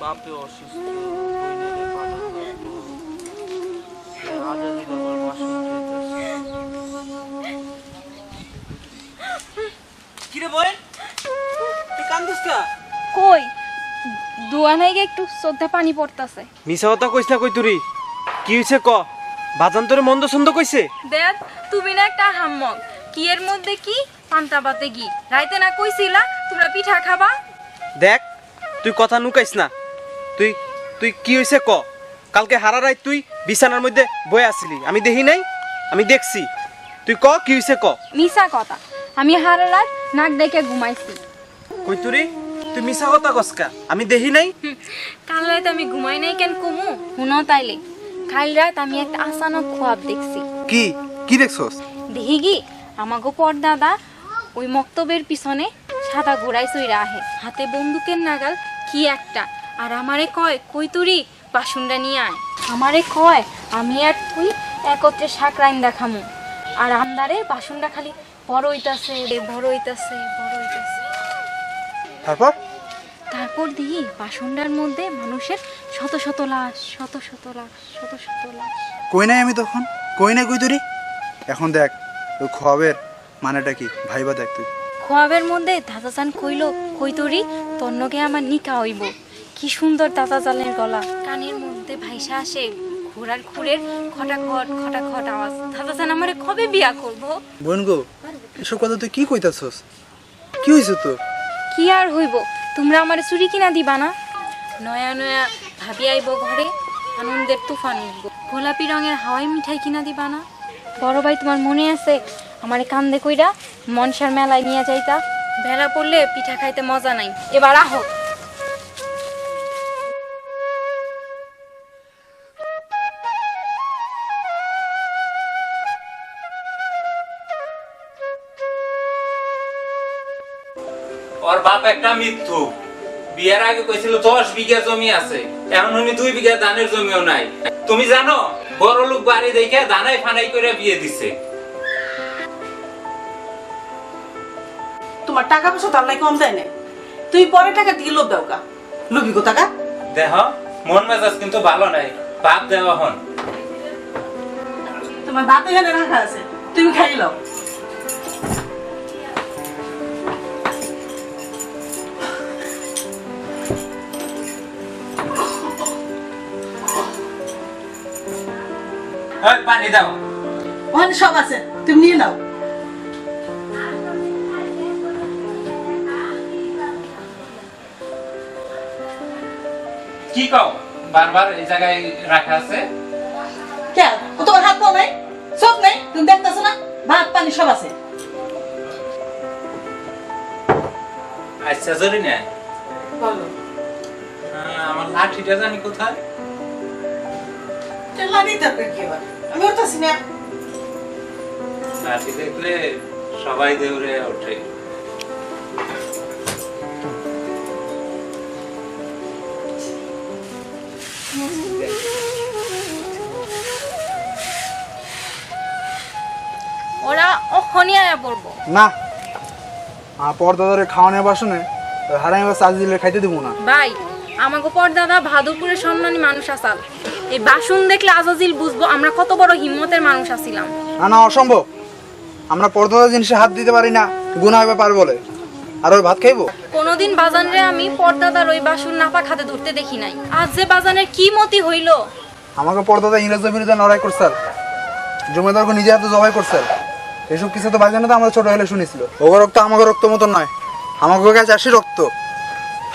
বাপে অসুস্থ, কিরে বই তুই কান্দিস কা? কই দোয়া নাই গে, একটু চোখে পানি পড়তাছে। মিছা কথা কইস না, কই তুরি কি হইছে ক? বাজান তোরে মন্দ ছন্দ কইছে? দেখ তুমি না একটা হাম্মক, কি এর মধ্যে কি পান্তা পাতে কি রাইতে না কইছিলা তোমরা পিঠা খাবা? দেখ তুই কথা নুকাইস না। তুই তুই কি হইছে ক? কালকে হারা রাত তুই বিছানার মধ্যে বয়ে আসিলি, আমি দেখি নাই? আমি দেখছি। তুই ক কি হইছে ক? মিছা কথা, আমি হারা রাত নাক ডেকে ঘুমাইছি। কই তুরি তুই মিছা কথা কসকা? আমি দেখি নাই? কাল রাত আমি ঘুমাই নাই কেন কমু? শুনো তাইলে, কাল রাত আমি একটা আচানক খোয়াব দেখছি। কি কি দেখছস? দেখি কি আমাগো পরদাদা ওই মক্তবের পিছনে সাদা ঘোড়ায় চইরা আহে, হাতে বন্দুকের নাগাল কি একটা, আর আমারে কয় কই তুরি বাসুনটা নিয়ে আয়। আমারে কয় আমি আর তুই একত্রে শাক রাইন্দা খামু, আর আমদারে বাসুনটা খালি বড় হইতাছে বড় হইতাছে বড় হইতাছে। তারপর তারপর দেখি বাসুনটার মধ্যে মানুষের শত শত লাশ, শত শত লাশ, শত শত লাশ। কই নাই আমি তখন? কই নাই কই তুরি? এখন দেখ ওই খোয়াবের মানেটা কি, ভাইবা দেখ তুই। খোয়াবের মধ্যে দাদা চান কইলো কই তোরি তন্নকে আমার নিকা হইব। কি সুন্দর দাদা চালের গলা, কানের মধ্যে ভাইসা আসে ঘোড়ার খুরের খটাখট খটাখট আওয়াজ। দাদা চান আমারে কবে বিয়া করবো? বোন গো, এসব কথা তুই কি কইতাছস? কি হইছে তোর? কি আর হইব, তোমরা আমারে চুরি কিনা দিবা না? নয়া নয়া ভাবি আইব ঘরে, আনন্দের তুফান উঠবো। গোলাপি রঙের হাওয়াই মিঠাই কিনা দিবা না? বড় ভাই তোমার মনে আছে আমারে কান্দে কইরা মনসার মেলায় নিয়ে যাইতা? বেলা পড়লে পিঠা খাইতে মজা নাই। এবার আহো। ওর বাপ একটা মিথ্যু। বিয়ের আগে কইছিল 10 বিঘা জমি আছে, এখন উনি 2 বিঘা ধানের জমিও নাই। তুমি জানো বড় লোক বাড়ি দেখে ধানাই ফানাই করে বিয়ে দিছে। তোমার টাকা পয়সা তো আল্লাহ কম দেয় না। তুই পরে টাকা দিয়ে লোভ দাও কা? লোভি গো টাকা। দেহ মন মেজাজ কিন্তু ভালো নাই, বাপ দেওয়া হন। তোমার ভাত এখানে রাখা আছে, তুমি খাই লও। ওই পানি দাও। ওখানে সব আছে, তুমি নিয়ে নাও। কি কও বারবার এই জায়গায় রাখা আছে? কেন ও তোমার হাত পাও নাই, সব নাই, তুমি দেখতেছো না? ভাত পানি সব আছে। আচ্ছা জরি না, বলো আমার লাঠিটা জানি কোথায়? লাঠি দরকার কি এবার? আমি উঠতেছি না। লাঠি দেখলে সবাই দৌড়ে ওঠে। ওরা ওখানে আয়া পড়বো। না পর্দাদারে খাওয়ানোর বাসনে হারামি বা চার্জিলে খাইতে দেবো না। ভাই আমাকে পর্দাদা ভাদুরপুরের সম্মানী মানুষ আসাল, এই বাসন দেখলে আজাজিল বুঝবো আমরা কত বড় হিম্মতের মানুষ আছিলাম। না না অসম্ভব, আমরা পর্দাদা জিনিসে হাত দিতে পারি না, গুনাহ হবে পার বলে। আর ওই ভাত খাইবো? কোনোদিন বাজানরে আমি পর্দাদার ওই বাসন নাপাক হাতে ধরতে দেখি নাই। আজ যে বাজানের কি মতি হইল। আমাকে পর্দাদা ইংরেজদের বিরুদ্ধে লড়াই করছে, জমিদারকে নিজে হাতে জবাই করছে। এসব কিছু তো বাজানে তো আমরা ছোট হলে শুনেছিল। ওগো রক্ত আমাকে রক্ত মতন নয়, আমাকে কাছে আসি রক্ত,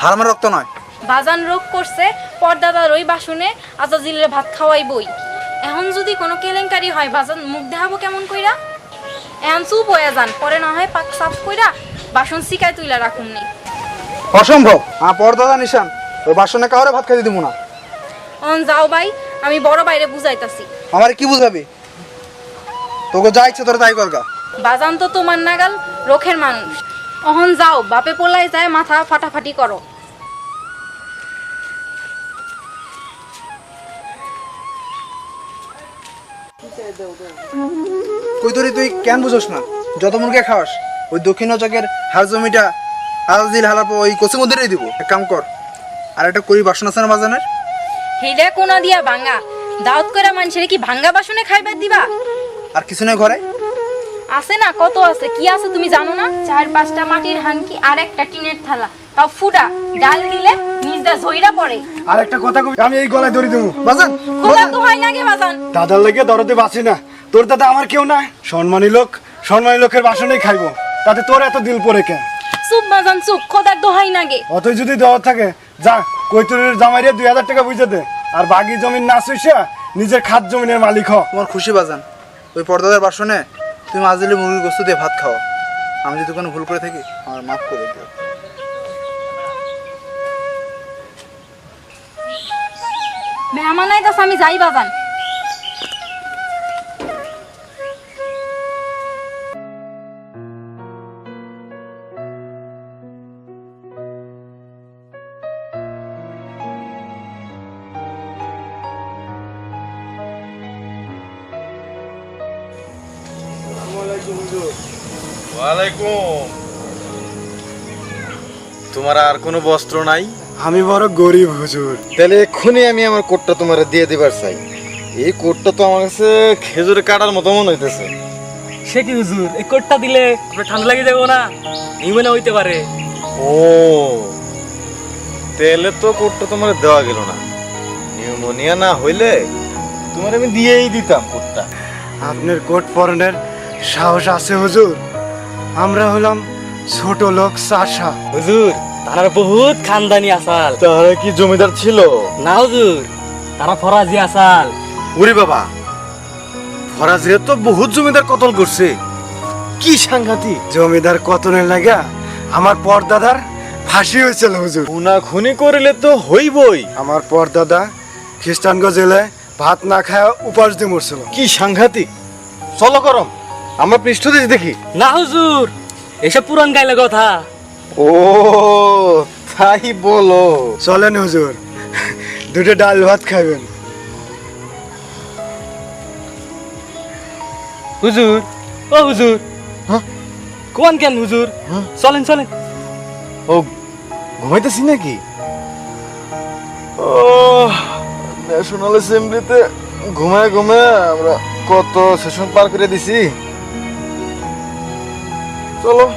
হারামের রক্ত নয়। বাজান রোগ করছে পর্দাদার ওই বাসনে আজাজিলের ভাত খাওয়াইবই। এখন যদি কোনো কেলেঙ্কারি হয় বাজান মুখ দেখাবো কেমন কইরা? এখন চুপ হয়ে যান, পরে না হয় পাক সাফ কইরা বাসন শিকায় তুইলা রাখুন নি। অসম্ভব, পর্দাদা নিশান ওই বাসনে কাউরে ভাত খাইতে দিব না। অন যাও ভাই, আমি বড় বাইরে বুঝাইতাছি। আমার কি বুঝাবি? তোকে যা ইচ্ছে তোর তাই করগা। বাজান তো তোমার নাগাল রোখের মানুষ। অহন যাও, বাপে পোলায় যায় মাথা ফাটাফাটি করো। কই তোরে তুই কেন বুঝোস না? যত মুরগে খাওয়াস ওই দক্ষিণ চকের হার জমিটা আজাদিল হালাপো ওই কচি মধ্যেই দিব। এক কাম কর, আর একটা করি বাসন আছে না বাজানের, হেডে কোনা দিয়া ভাঙ্গা দাউত করে মানুষের কি ভাঙ্গা বাসনে খাইবার দিবা? আর কিছু নয় ঘরে আছে না, কত আছে। কি আছে তুমি জানো না? 4-5টা মাটির হানকি আর একটা টিনের থালা, তাও ফুটা। ডাল দিলে নিজদা ঝইরা পড়ে। আর একটা কথা কই, আমি এই গলায় দড়ি দেবো। বাজান। খোলা তো হয় না গে বাজান। দাদার লেগে দরদে বাঁচি না, তোর দাদা আমার কেউ না। সম্মানী লোকের বাসনেই খাইবো, তাতে তোর এত দিল পরে কেন? চুপ বাজান চুপ, খোদার দোহাই না গে। অতই যদি দেওয়ার থাকে যা কৈতুরের জামাইরে 2000 টাকা বুঝে দে, আর বাকি জমিন না চুইসা নিজের খাত জমিনের মালিক হ। তোমার খুশি বাজান, ওই পর্দাদার বাসনে তুমি আজলি মুরগির গোস্ত দিয়ে ভাত খাও। আমি যদি কোনো ভুল করে থাকি আমার মাফ করে দিও। মেহমান আইতাছে, আমি যাই বাজান। ওয়ালাইকুম। তোমার আর কোনো বস্ত্র নাই? আমি বড় গরিব হুজুর। তাহলে এক্ষুনি আমি আমার কোটটা তোমার দিয়ে দিবার চাই। এই কোটটা তো আমার কাছে খেজুরে কাটার মতো মনে হইতেছে। সে কি হুজুর, এই কোটটা দিলে আপনার ঠান্ডা লাগে যাবো না? নিউমোনিয়া হইতে পারে। ও তাহলে তো কোটটা তোমার দেওয়া গেল না। নিউমোনিয়া না হইলে তোমার আমি দিয়েই দিতাম কোটটা। আপনার কোট পরনের সাহস আছে হুজুর? আমরা হলাম ছোট লোক চাষা। হুজুর তারা বহুত খানদানি আসাল। তাহলে কি জমিদার ছিল? না হুজুর, তারা ফরাজি আসাল। ওরে বাবা, ফরাজিরা তো বহুত জমিদার কতল করছে। কি সাংঘাতিক! জমিদার কতনের লাগা আমার পরদাদার ফাঁসি হয়েছিল হুজুর। খুনা খুনি করিলে তো হইবই। আমার পরদাদা খ্রিস্টানগঞ্জ জেলায় ভাত না খায় উপাস দিয়ে মরছিল। কি সাংঘাতিক! চলো করম আমরা পৃষ্ঠদেশ দেখি। না হুজুর, এসব পুরান গাইলে কথা। ও তাই বলো? চলেন হুজুর, দুটো ডাল ভাত খাবেন। হুজুর, ও হুজুর, কোন কেন হুজুর? চলেন চলেন। ও ঘুমাইতেছি নাকি? ও ন্যাশনাল অ্যাসেম্বলিতে ঘুমায় ঘুমায় আমরা কত সেশন পার করে দিছি। চলো।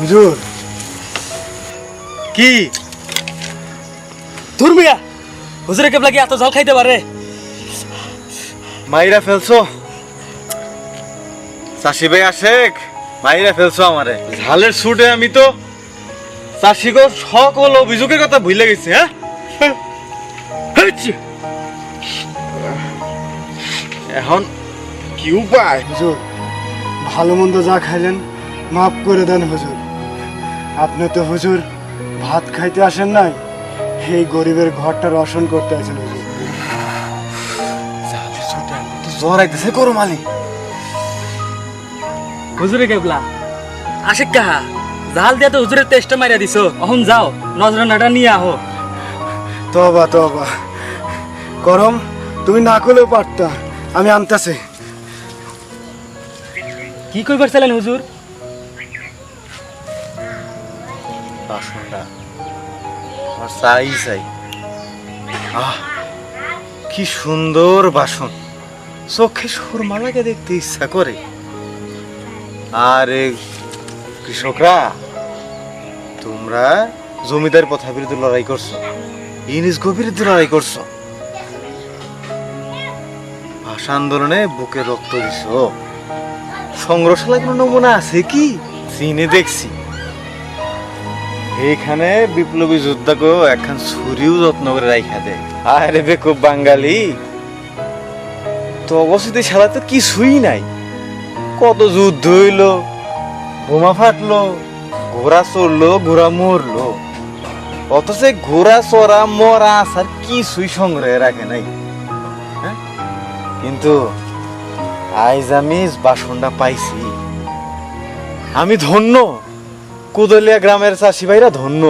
হুজুর কি দূর মিয়া, হুজুরে কেবলা কি এত জল খাইতে পারে? মাইরা ফেলছো চাষি ভাই আশেক, মাইরা ফেলছো আমারে। ঝালের ছুটে আমি তো চাষিগো সকল অভিযোগের কথা ভুলে গেছি। হ্যাঁ এখন কি উপায়? হুজুর ভালো মন্দ যা খাইলেন মাফ করে দেন হুজুর। আপনি তো হুজুর ভাত খাইতে আসেন নাই, এই গরিবের ঘরটা রসন করতে আছেন হুজুর। জ্বর আইতেছে করো মালি। হুজুরে কেবলা আশিক কাহা জাল দিয়া তো হুজুরের তেষ্টা মারিয়া দিছো, এখন যাও নজরানাটা নিয়ে আহো। তবা তবা করম, তুমি না করলেও পারতা, আমি আনতেছি। কি কইবার চাইলেন হুজুর? বাসনটা আমার চাই চাই। আহ কি সুন্দর বাসন, চোখে সুরমালাকে দেখতে ইচ্ছা করে। আরে কৃষকরা, তোমরা জমিদার পথা বিরুদ্ধে লড়াই করছো, ইংরেজগো বিরুদ্ধে লড়াই করছো, ভাষা আন্দোলনে বুকে রক্ত দিছো। সংগ্রহশালায় কোনো নমুনা আছে কি? চীনে দেখছি এইখানে বিপ্লবী যোদ্ধাকেও একখান ছুরিও যত্ন করে রাইখা দেয়। আরে বেকুব বাঙালি, তো অবস্থিত সারা তো কিছুই নাই। কত যুদ্ধ হইলো, বোমা ফাটলো, ঘোড়া চড়লো, ঘোড়া মরলো, অথচ ঘোড়া চড়া মরা আসার কিছুই সংগ্রহে রাখে নাই। হ্যাঁ, কিন্তু আজ আমি বাসনটা পাইছি, আমি ধন্য। কুদলিয়া গ্রামের চাষি ভাইরা ধন্য।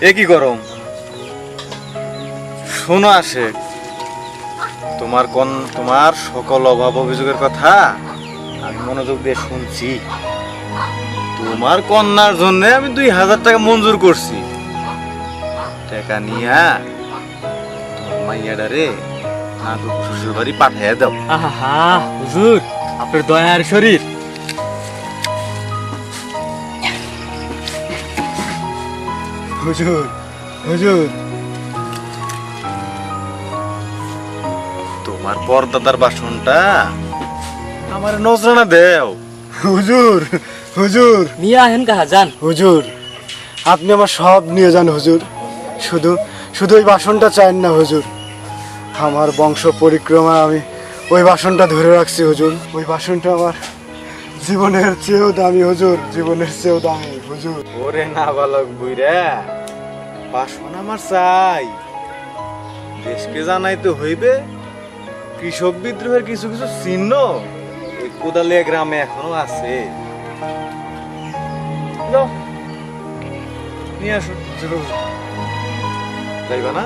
এ কি গরম, শোনো আসে, তোমার সকল অভাব অভিযোগের কথা আমি মনোযোগ দিয়ে শুনছি। তোমার কন্যার জন্য আমি 2000 টাকা মঞ্জুর করছি। টাকা নিয়া তোমার মাইয়াডারে নাদু শ্বশুর বাড়ি পাঠাইয়া দাও। আহা হুজুর, আপনার দয়ার শরীর। হুজুর হুজুর, তোমার পরদাদার বাসনটা আমার নজরানা দেও। হুজুর হুজুর নিয়ে আহেন কাহা যান। হুজুর, আপনি আমার সব নিয়ে যান হুজুর, শুধু শুধু ওই বাসনটা চান না হুজুর। আমার বংশ পরিক্রমা আমি ওই বাসনটা ধরে রাখছি হুজুর। ওই বাসনটা আমার জীবনের চেয়েও দামি হুজুর, জীবনের চেয়েও দামি হুজুর। ওরে না বালক বুইরা, বাসন আমার চাই। দেশকে জানাইতে হইবে কৃষক বিদ্রোহের কিছু কিছু চিহ্ন এই কোদালিয়া গ্রামে এখনো আছে। যাও, নিয়ে আসো। যাইবা না?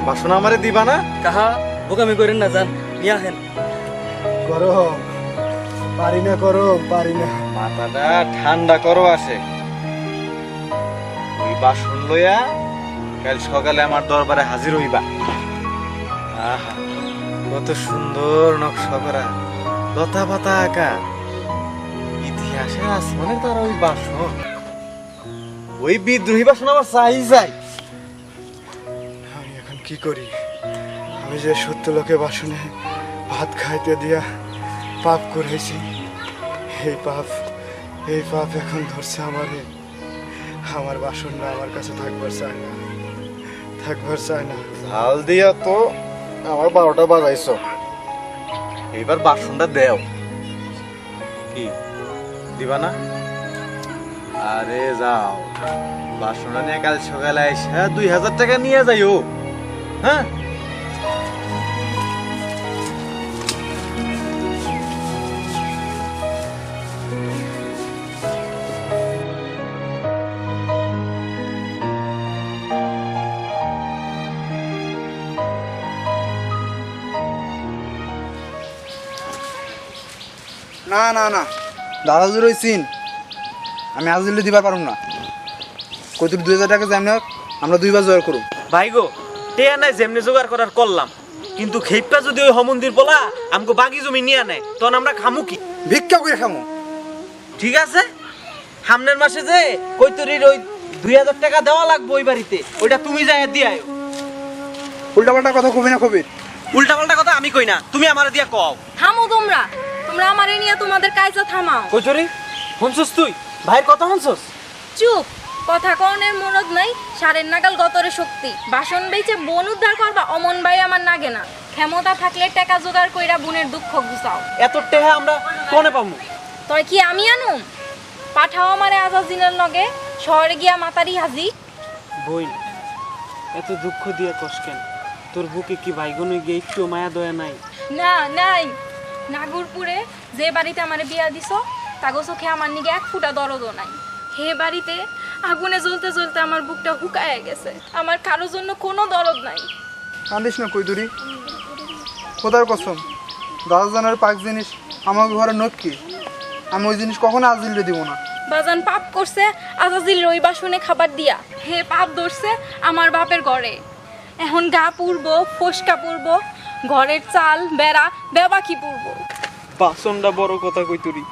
বাসন আমারে দিবা না? কাহা বোকামি করেন না, যান নিয়ে আহেন। করো পারি না, করো পারি না। মাথাটা ঠান্ডা করো আসে। ওই বাসন লইয়া কাল সকালে আমার দরবারে হাজির হইবা। আহা, কত সুন্দর নকশা করা, লতা পাতা আঁকা, ইতিহাসে আসমানের তারা ওই বাসন, ওই বিদ্রোহী বাসন আমার চাই যাই। আমি এখন কি করি? আমি যে সত্য লোকে বাসনে ভাত খাইতে দিয়া পাপ করেছি, এই পাপ এখন ধরছে আমারে। আমার বাসনটা আমার কাছে থাকবার চায় না, থাকবার চায় না। ঝাল দিয়া তো আমার 12টা বাজাইছো, এইবার বাসনটা দেও। কি দিবা না? আরে যাও, বাসনটা নিয়ে কাল সকালে এসে 2000 টাকা নিয়ে যাইও। হ্যাঁ, না না না, দাদা হুজুর ওই চিন আমি আজ দিলে দিবার পারুম না। কত 2000 টাকা যেমন হোক আমরা 2 বার জোগাড় করুম। ভাই গো, টেয়া নাই যেমনি জোগাড় করার করলাম, কিন্তু খেপটা যদি ওই হমন্দির বলা আমগো বাকি জমি নিয়ে নেয়, তখন আমরা খামু কি? ভিক্ষা করে খামো। ঠিক আছে, সামনের মাসে যে কৈতরির ওই 2000 টাকা দেওয়া লাগবে ওই বাড়িতে, ওইটা তুমি যাই দিয়ে আয়ো। উল্টাপাল্টা কথা কবি না কবির। উল্টাপাল্টা কথা আমি কই না, তুমি আমারে দিয়া কও। থামো তোমরা, তোমরা আমারে নিয়ে তোমাদের কাজটা থামাও। কৈতরি শুনছস তুই ভাইয়ের কথা শুনছস? চুপ, কথা কনের মনদ নাই, সারের নাগাল গতরে শক্তি। বাসন বেচে বোন উদ্ধার করবা অমন ভাই আমার নাগে না। ক্ষমতা থাকলে টাকা জোগাড় কইরা বোনের দুঃখ গুছাও। এত টেহা আমরা কোনে পামু? তয় কি আমি আনুম? পাঠাও আমারে আজাজিনের লগে, শহরে গিয়া মাতারি হাজি। বইন এত দুঃখ দিয়া কস কেন? তোর বুকে কি ভাইগনে গিয়ে একটু মায়া দয়া নাই? না নাই, নাগরপুরে যে বাড়িতে আমারে বিয়া দিছ তাগো চোখে আমার নিগে এক ফুটা দরদও নাই। হে বাড়িতে আগুনে জ্বলতে জ্বলতে আমার বুকটা হুকায় গেছে, আমার কারোর জন্য কোনো দরদ নাই। কান্দিস না কৈতরি, খোদার কসম দাদাজানের পাক জিনিস আমার ঘরে নক্কি, আমি ওই জিনিস কখনো আজিলরে দিব না। বাজান পাপ করছে আজাজিল রই বাসনে খাবার দিয়া, হে পাপ ধরছে আমার বাপের ঘরে। এখন গা পুরবো, ফসকা পুরবো, ঘরের চাল বেড়া বেবাকি পুরবো। বাসনটা বড় কথা কৈতরি,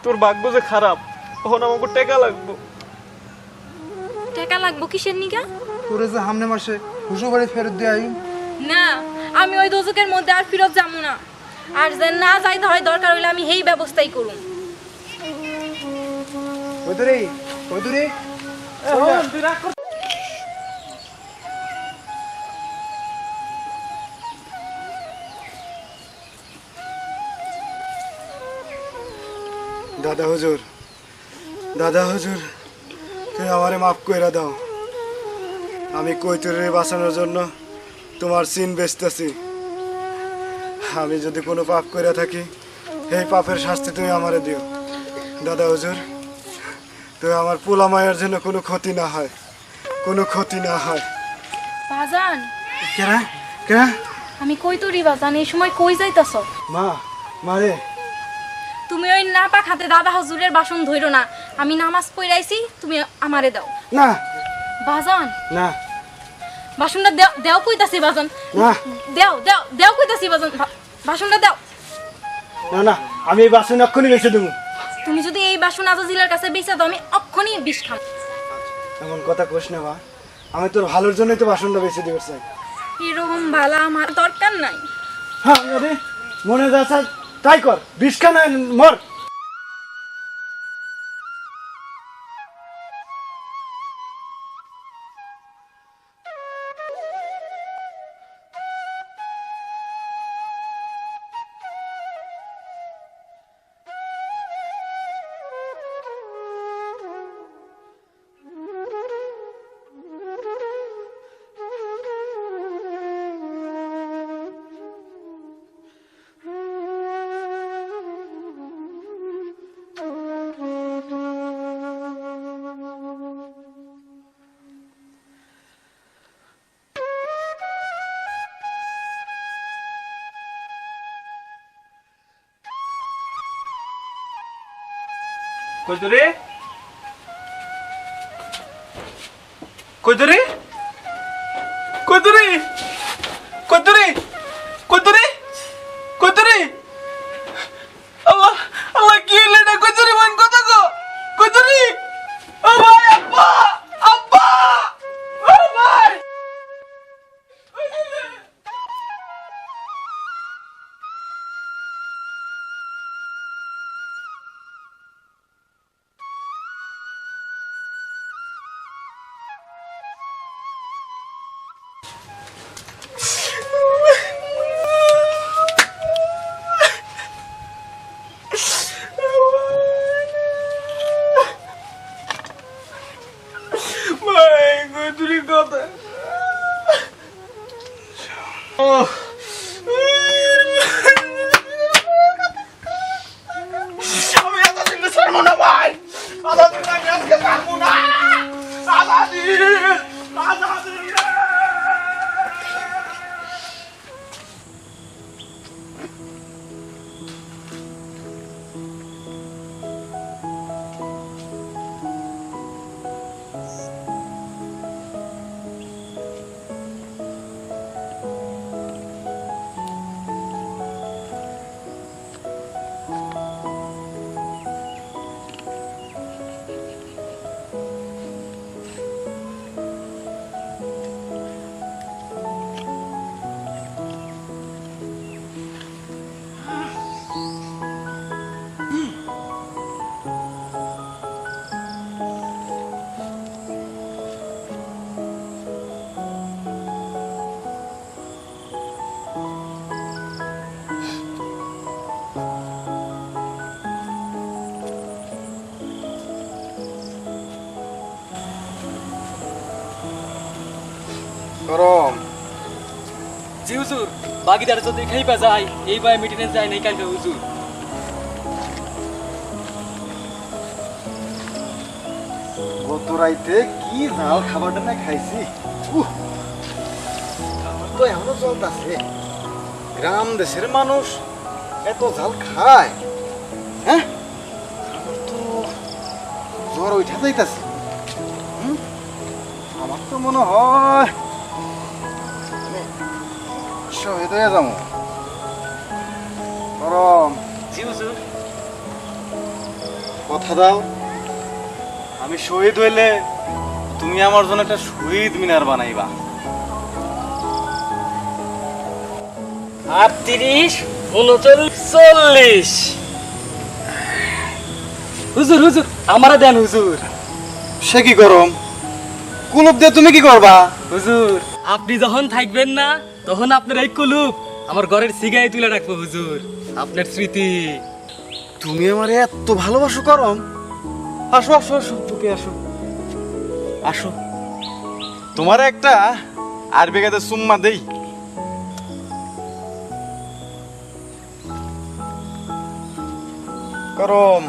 তোর ভাগ্য যে খারাপ, তখন আমাকে টাকা লাগবো। টাকা লাগবো কিসের নিগা? তোরে যে সামনে মাসে হুসু বাড়ি ফেরত দিয়ে আই। না, আমি ওই দোজকের মধ্যে আর ফিরত যাবো না। আর যে না যাইতে হয় দরকার হইলে আমি সেই ব্যবস্থাই করুম। কৈতরি কৈতরি দাদা হুজুর, দাদা হুজুর, তুমি আমারে মাফ কইরা দাও। আমি কৈতরিরে বাঁচানোর জন্য তোমার সিন বেচতেছি। আমি যদি কোনো পাপ কইরা থাকি, এই পাপের শাস্তি তুমি আমারে দিও। দাদা হুজুর, তুমি আমার পোলা মায়ের জন্য কোনো ক্ষতি না হয়, কোনো ক্ষতি না হয়। বাজান, কেরা কেরা? আমি কই তোরি বাজান, এই সময় কই যাইতাছ? মা, মারে তুমি ওই না পাক হাতে দাদা হুজুরের বাসন ধইরো না। আমি নামাজ পড়াইছি, তুমি আমারে দাও। না বাজান, না বাসনটা দেও, দেও কইতাছি বাজান। না দেও দেও দেও কইতাছি বাজান, বাসনটা দেও। না না, আমি এই বাসন এক্ষুনি বেঁচে দেবো। তুমি যদি এই বাসন আজাজিলের কাছে বেচা দাও, আমি অক্ষণই বিষ খাম। এমন কথা কোস না মা, আমি তোর ভালোর জন্যই তো বাসনটা বেঁচে দিতে চাই। এরকম ভালা আমার দরকার নাই। হ্যাঁ রে, মনে যাচ্ছে তাই কর, বিষ খানা মর। কৈতরি কৈতরি কৈতরি কৈতরি কৈতরি কৈতরি, আল্লাহ আল্লাহ, কি লেটা কৈতরি মান কথা গো কৈতরি। ও ভাই, আব্বা আব্বা, ও ভাই। করম জি হুজুর বাগিদার যদি খাইবা যায় এই ভাই মিটিনে যায় নাই কালকে হুজুর। গত রাইতে কি ঝাল খাবারটা না খাইছি, আমার তো এমনও চলতেছে। গ্রাম দেশের মানুষ এত ঝাল খায়? হ্যাঁ, আমার তো জ্বর উঠা যাইতাছে। আমার তো মনে হয় শহীদ হয়ে যাবো। গরম জি হুজুর। কথা দাও, আমি শহীদ হইলে তুমি আমার জন্য একটা শহীদ মিনার বানাইবা। 38 39 40 হুজুর হুজুর আমারা দেন হুজুর। সে কি গরম, কুলুপ দিয়ে তুমি কি করবা? হুজুর আপনি যখন থাকবেন না তখন আপনার এই কুলুপ আমার ঘরের সিগাই তুলে রাখবো হুজুর, আপনার স্মৃতি। তুমি আমার এত ভালোবাসো করম? আসো আসো আসো, তোকে আসো আসো, তোমার একটা আর বেগাতে সুম্মা দেই। করম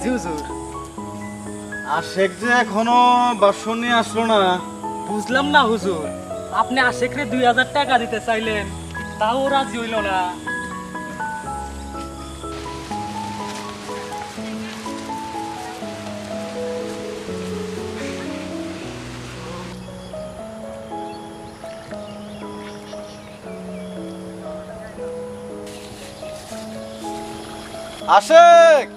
জি হুজুর। আশেক যে এখনো বাসন নিয়ে আসলো না। বুঝলাম না হুজুর, আপনি আশেকরে 2000 টাকা দিতে চাইলেন তাও রাজি হইল না। আশেক,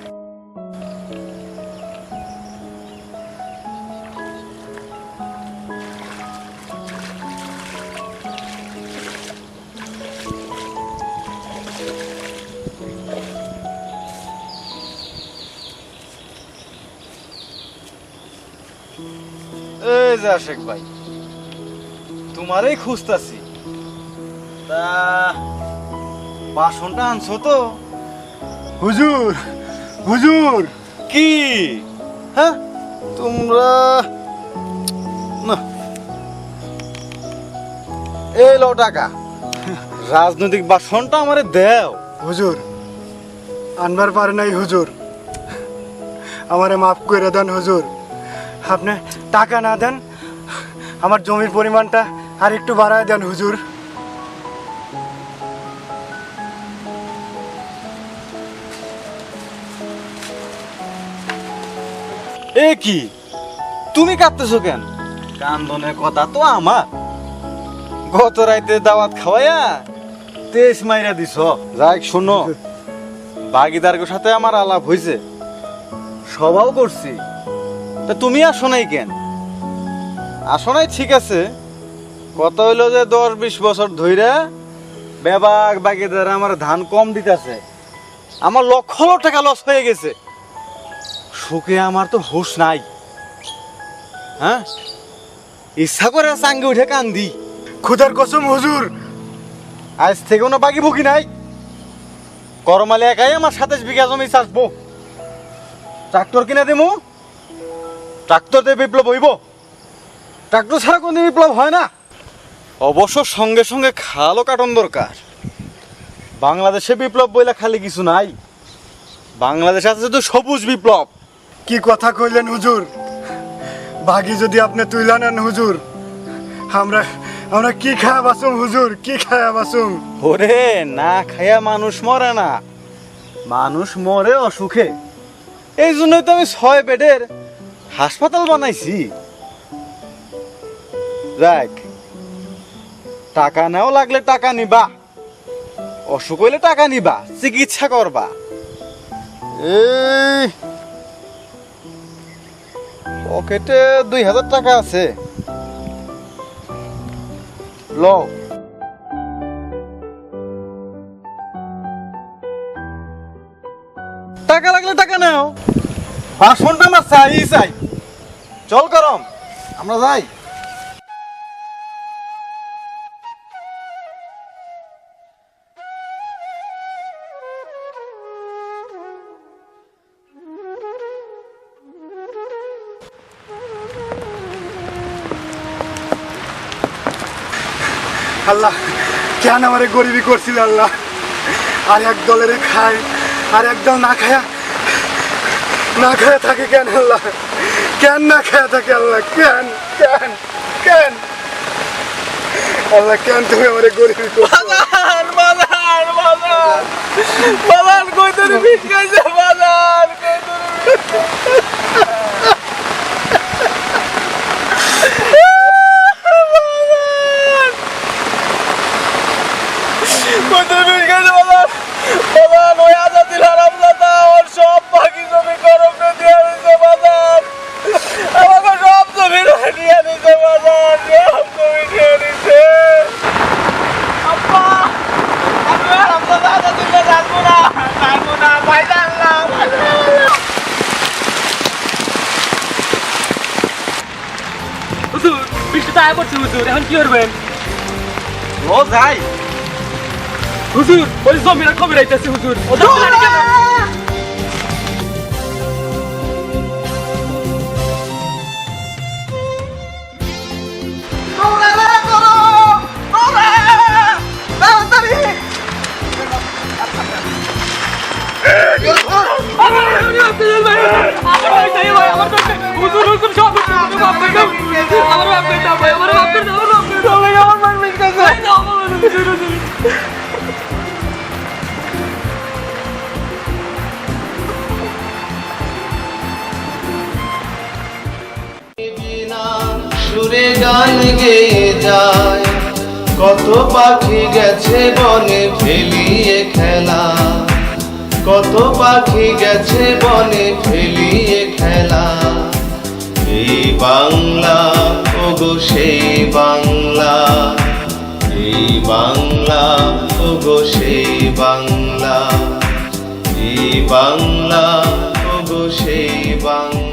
এই যে আশেক ভাই, তোমারই খুঁজতাছি। তা বাসনটা আনছো তো? হুজুর, হুজুর, কি হ্যাঁ তোমরা না, এই লো টাকা, রাজনৈতিক বাসনটা আমারে দেও। হুজুর, আনবার পারে নাই হুজুর, আমারে মাফ করে দেন হুজুর। আপনি টাকা না দেন, আমার জমির পরিমাণটা আর একটু বাড়ায় দেন হুজুর। এ কি, তুমি কাঁদতেছো কেন? কান্দনের কথা তো আমার। গত রাইতে দাওয়াত খাওয়াইয়া তেজ মাইরা দিছ। যাই শোনো, বাগিদারের সাথে আমার আলাপ হইছে, সবাও করছি, তা তুমি আসো নাই কেন? আসো নাই ঠিক আছে, কথা হইলো যে 10-20 বছর ধইরা বেবাক বাগিদার আমার ধান কম দিতেছে, আমার লক্ষ লক্ষ টাকা লস হয়ে গেছে। সুখে আমার তো হুঁশ নাই। হ্যাঁ, ইচ্ছা করে চাঙ্গে উঠে কান্দি। খুদার কসম হুজুর, আজ থেকে কোনো বাকি বুকি নাই। করমালে একাই আমার 27 বিঘা জমি চাষবো। ট্রাক্টর কিনে দেবো, ট্রাক্টর দিয়ে বিপ্লব হইব। ট্রাক্টর ছাড়া কোনো বিপ্লব হয় না। অবশ্য সঙ্গে সঙ্গে খালও কাটন দরকার। বাংলাদেশে বিপ্লব বইলে খালি কিছু নাই, বাংলাদেশ আছে শুধু সবুজ বিপ্লব। কি কথা কইলেন হুজুর? বাকি যদি আপনি তুইলা নেন হুজুর, আমরা আমরা কি খায়া বাসুম হুজুর, কি খায়া বাসুম? ওরে, না খায়া মানুষ মরে না, মানুষ মরে অসুখে। এই জন্যই তো আমি 6 বেডের হাসপাতাল বানাইছি। দেখ, টাকা নাও লাগলে টাকা নিবা, অসুখ হইলে টাকা নিবা, চিকিৎসা করবা। এই পকেটে 2000 টাকা আছে, লো। টাকা লাগলে টাকা নাও, বাসনটা আমার চাই চাই। চল করম, আমরা যাই। আল্লাহ কেন আমারে গরিবি করছিল আল্লাহ, আর এক দলের খায় আর একদম না খায়া থাকে কেন আল্লাহ, কেন না খায়া থাকে আল্লাহ, কেন কেন কেন আল্লাহ, কেন তুমি আমারে গরিবি করছো? বাজার বাজার বাজার বাজার কই তোরে ভিক্ষাইছে, বাজার কই তোরে ভিক্ষাইছে বাজার, বাজার ওই আজাদিল হারামজাদা ওর সব বাকি জমি করমে দিয়ে দিছে বাজার, আমাকে সব জমি দিয়ে দিছে বাজার, সব জমি দিয়ে দিছে। আব্বা আমি হারামজাদা আজাদিলে যাবো না বাইরে আল্লাহ। হুজুর বৃষ্টিতে আয় পড়ছে হুজুর, এখন কি করবেন? ও যাই হুজুর ওই জমিটা খবর আইতেছে হুজুর, ওদের সুরে গান গেয়ে যায়, কত পাখি গেছে বনে ফেলিয়ে খেলা, কত পাখি গেছে বনে ফেলিয়ে খেলা। এই বাংলা ওগো সেই বাংলা, এই বাংলা ওগো সেই বাংলা, এই বাংলা ওগো সেই বাংলা।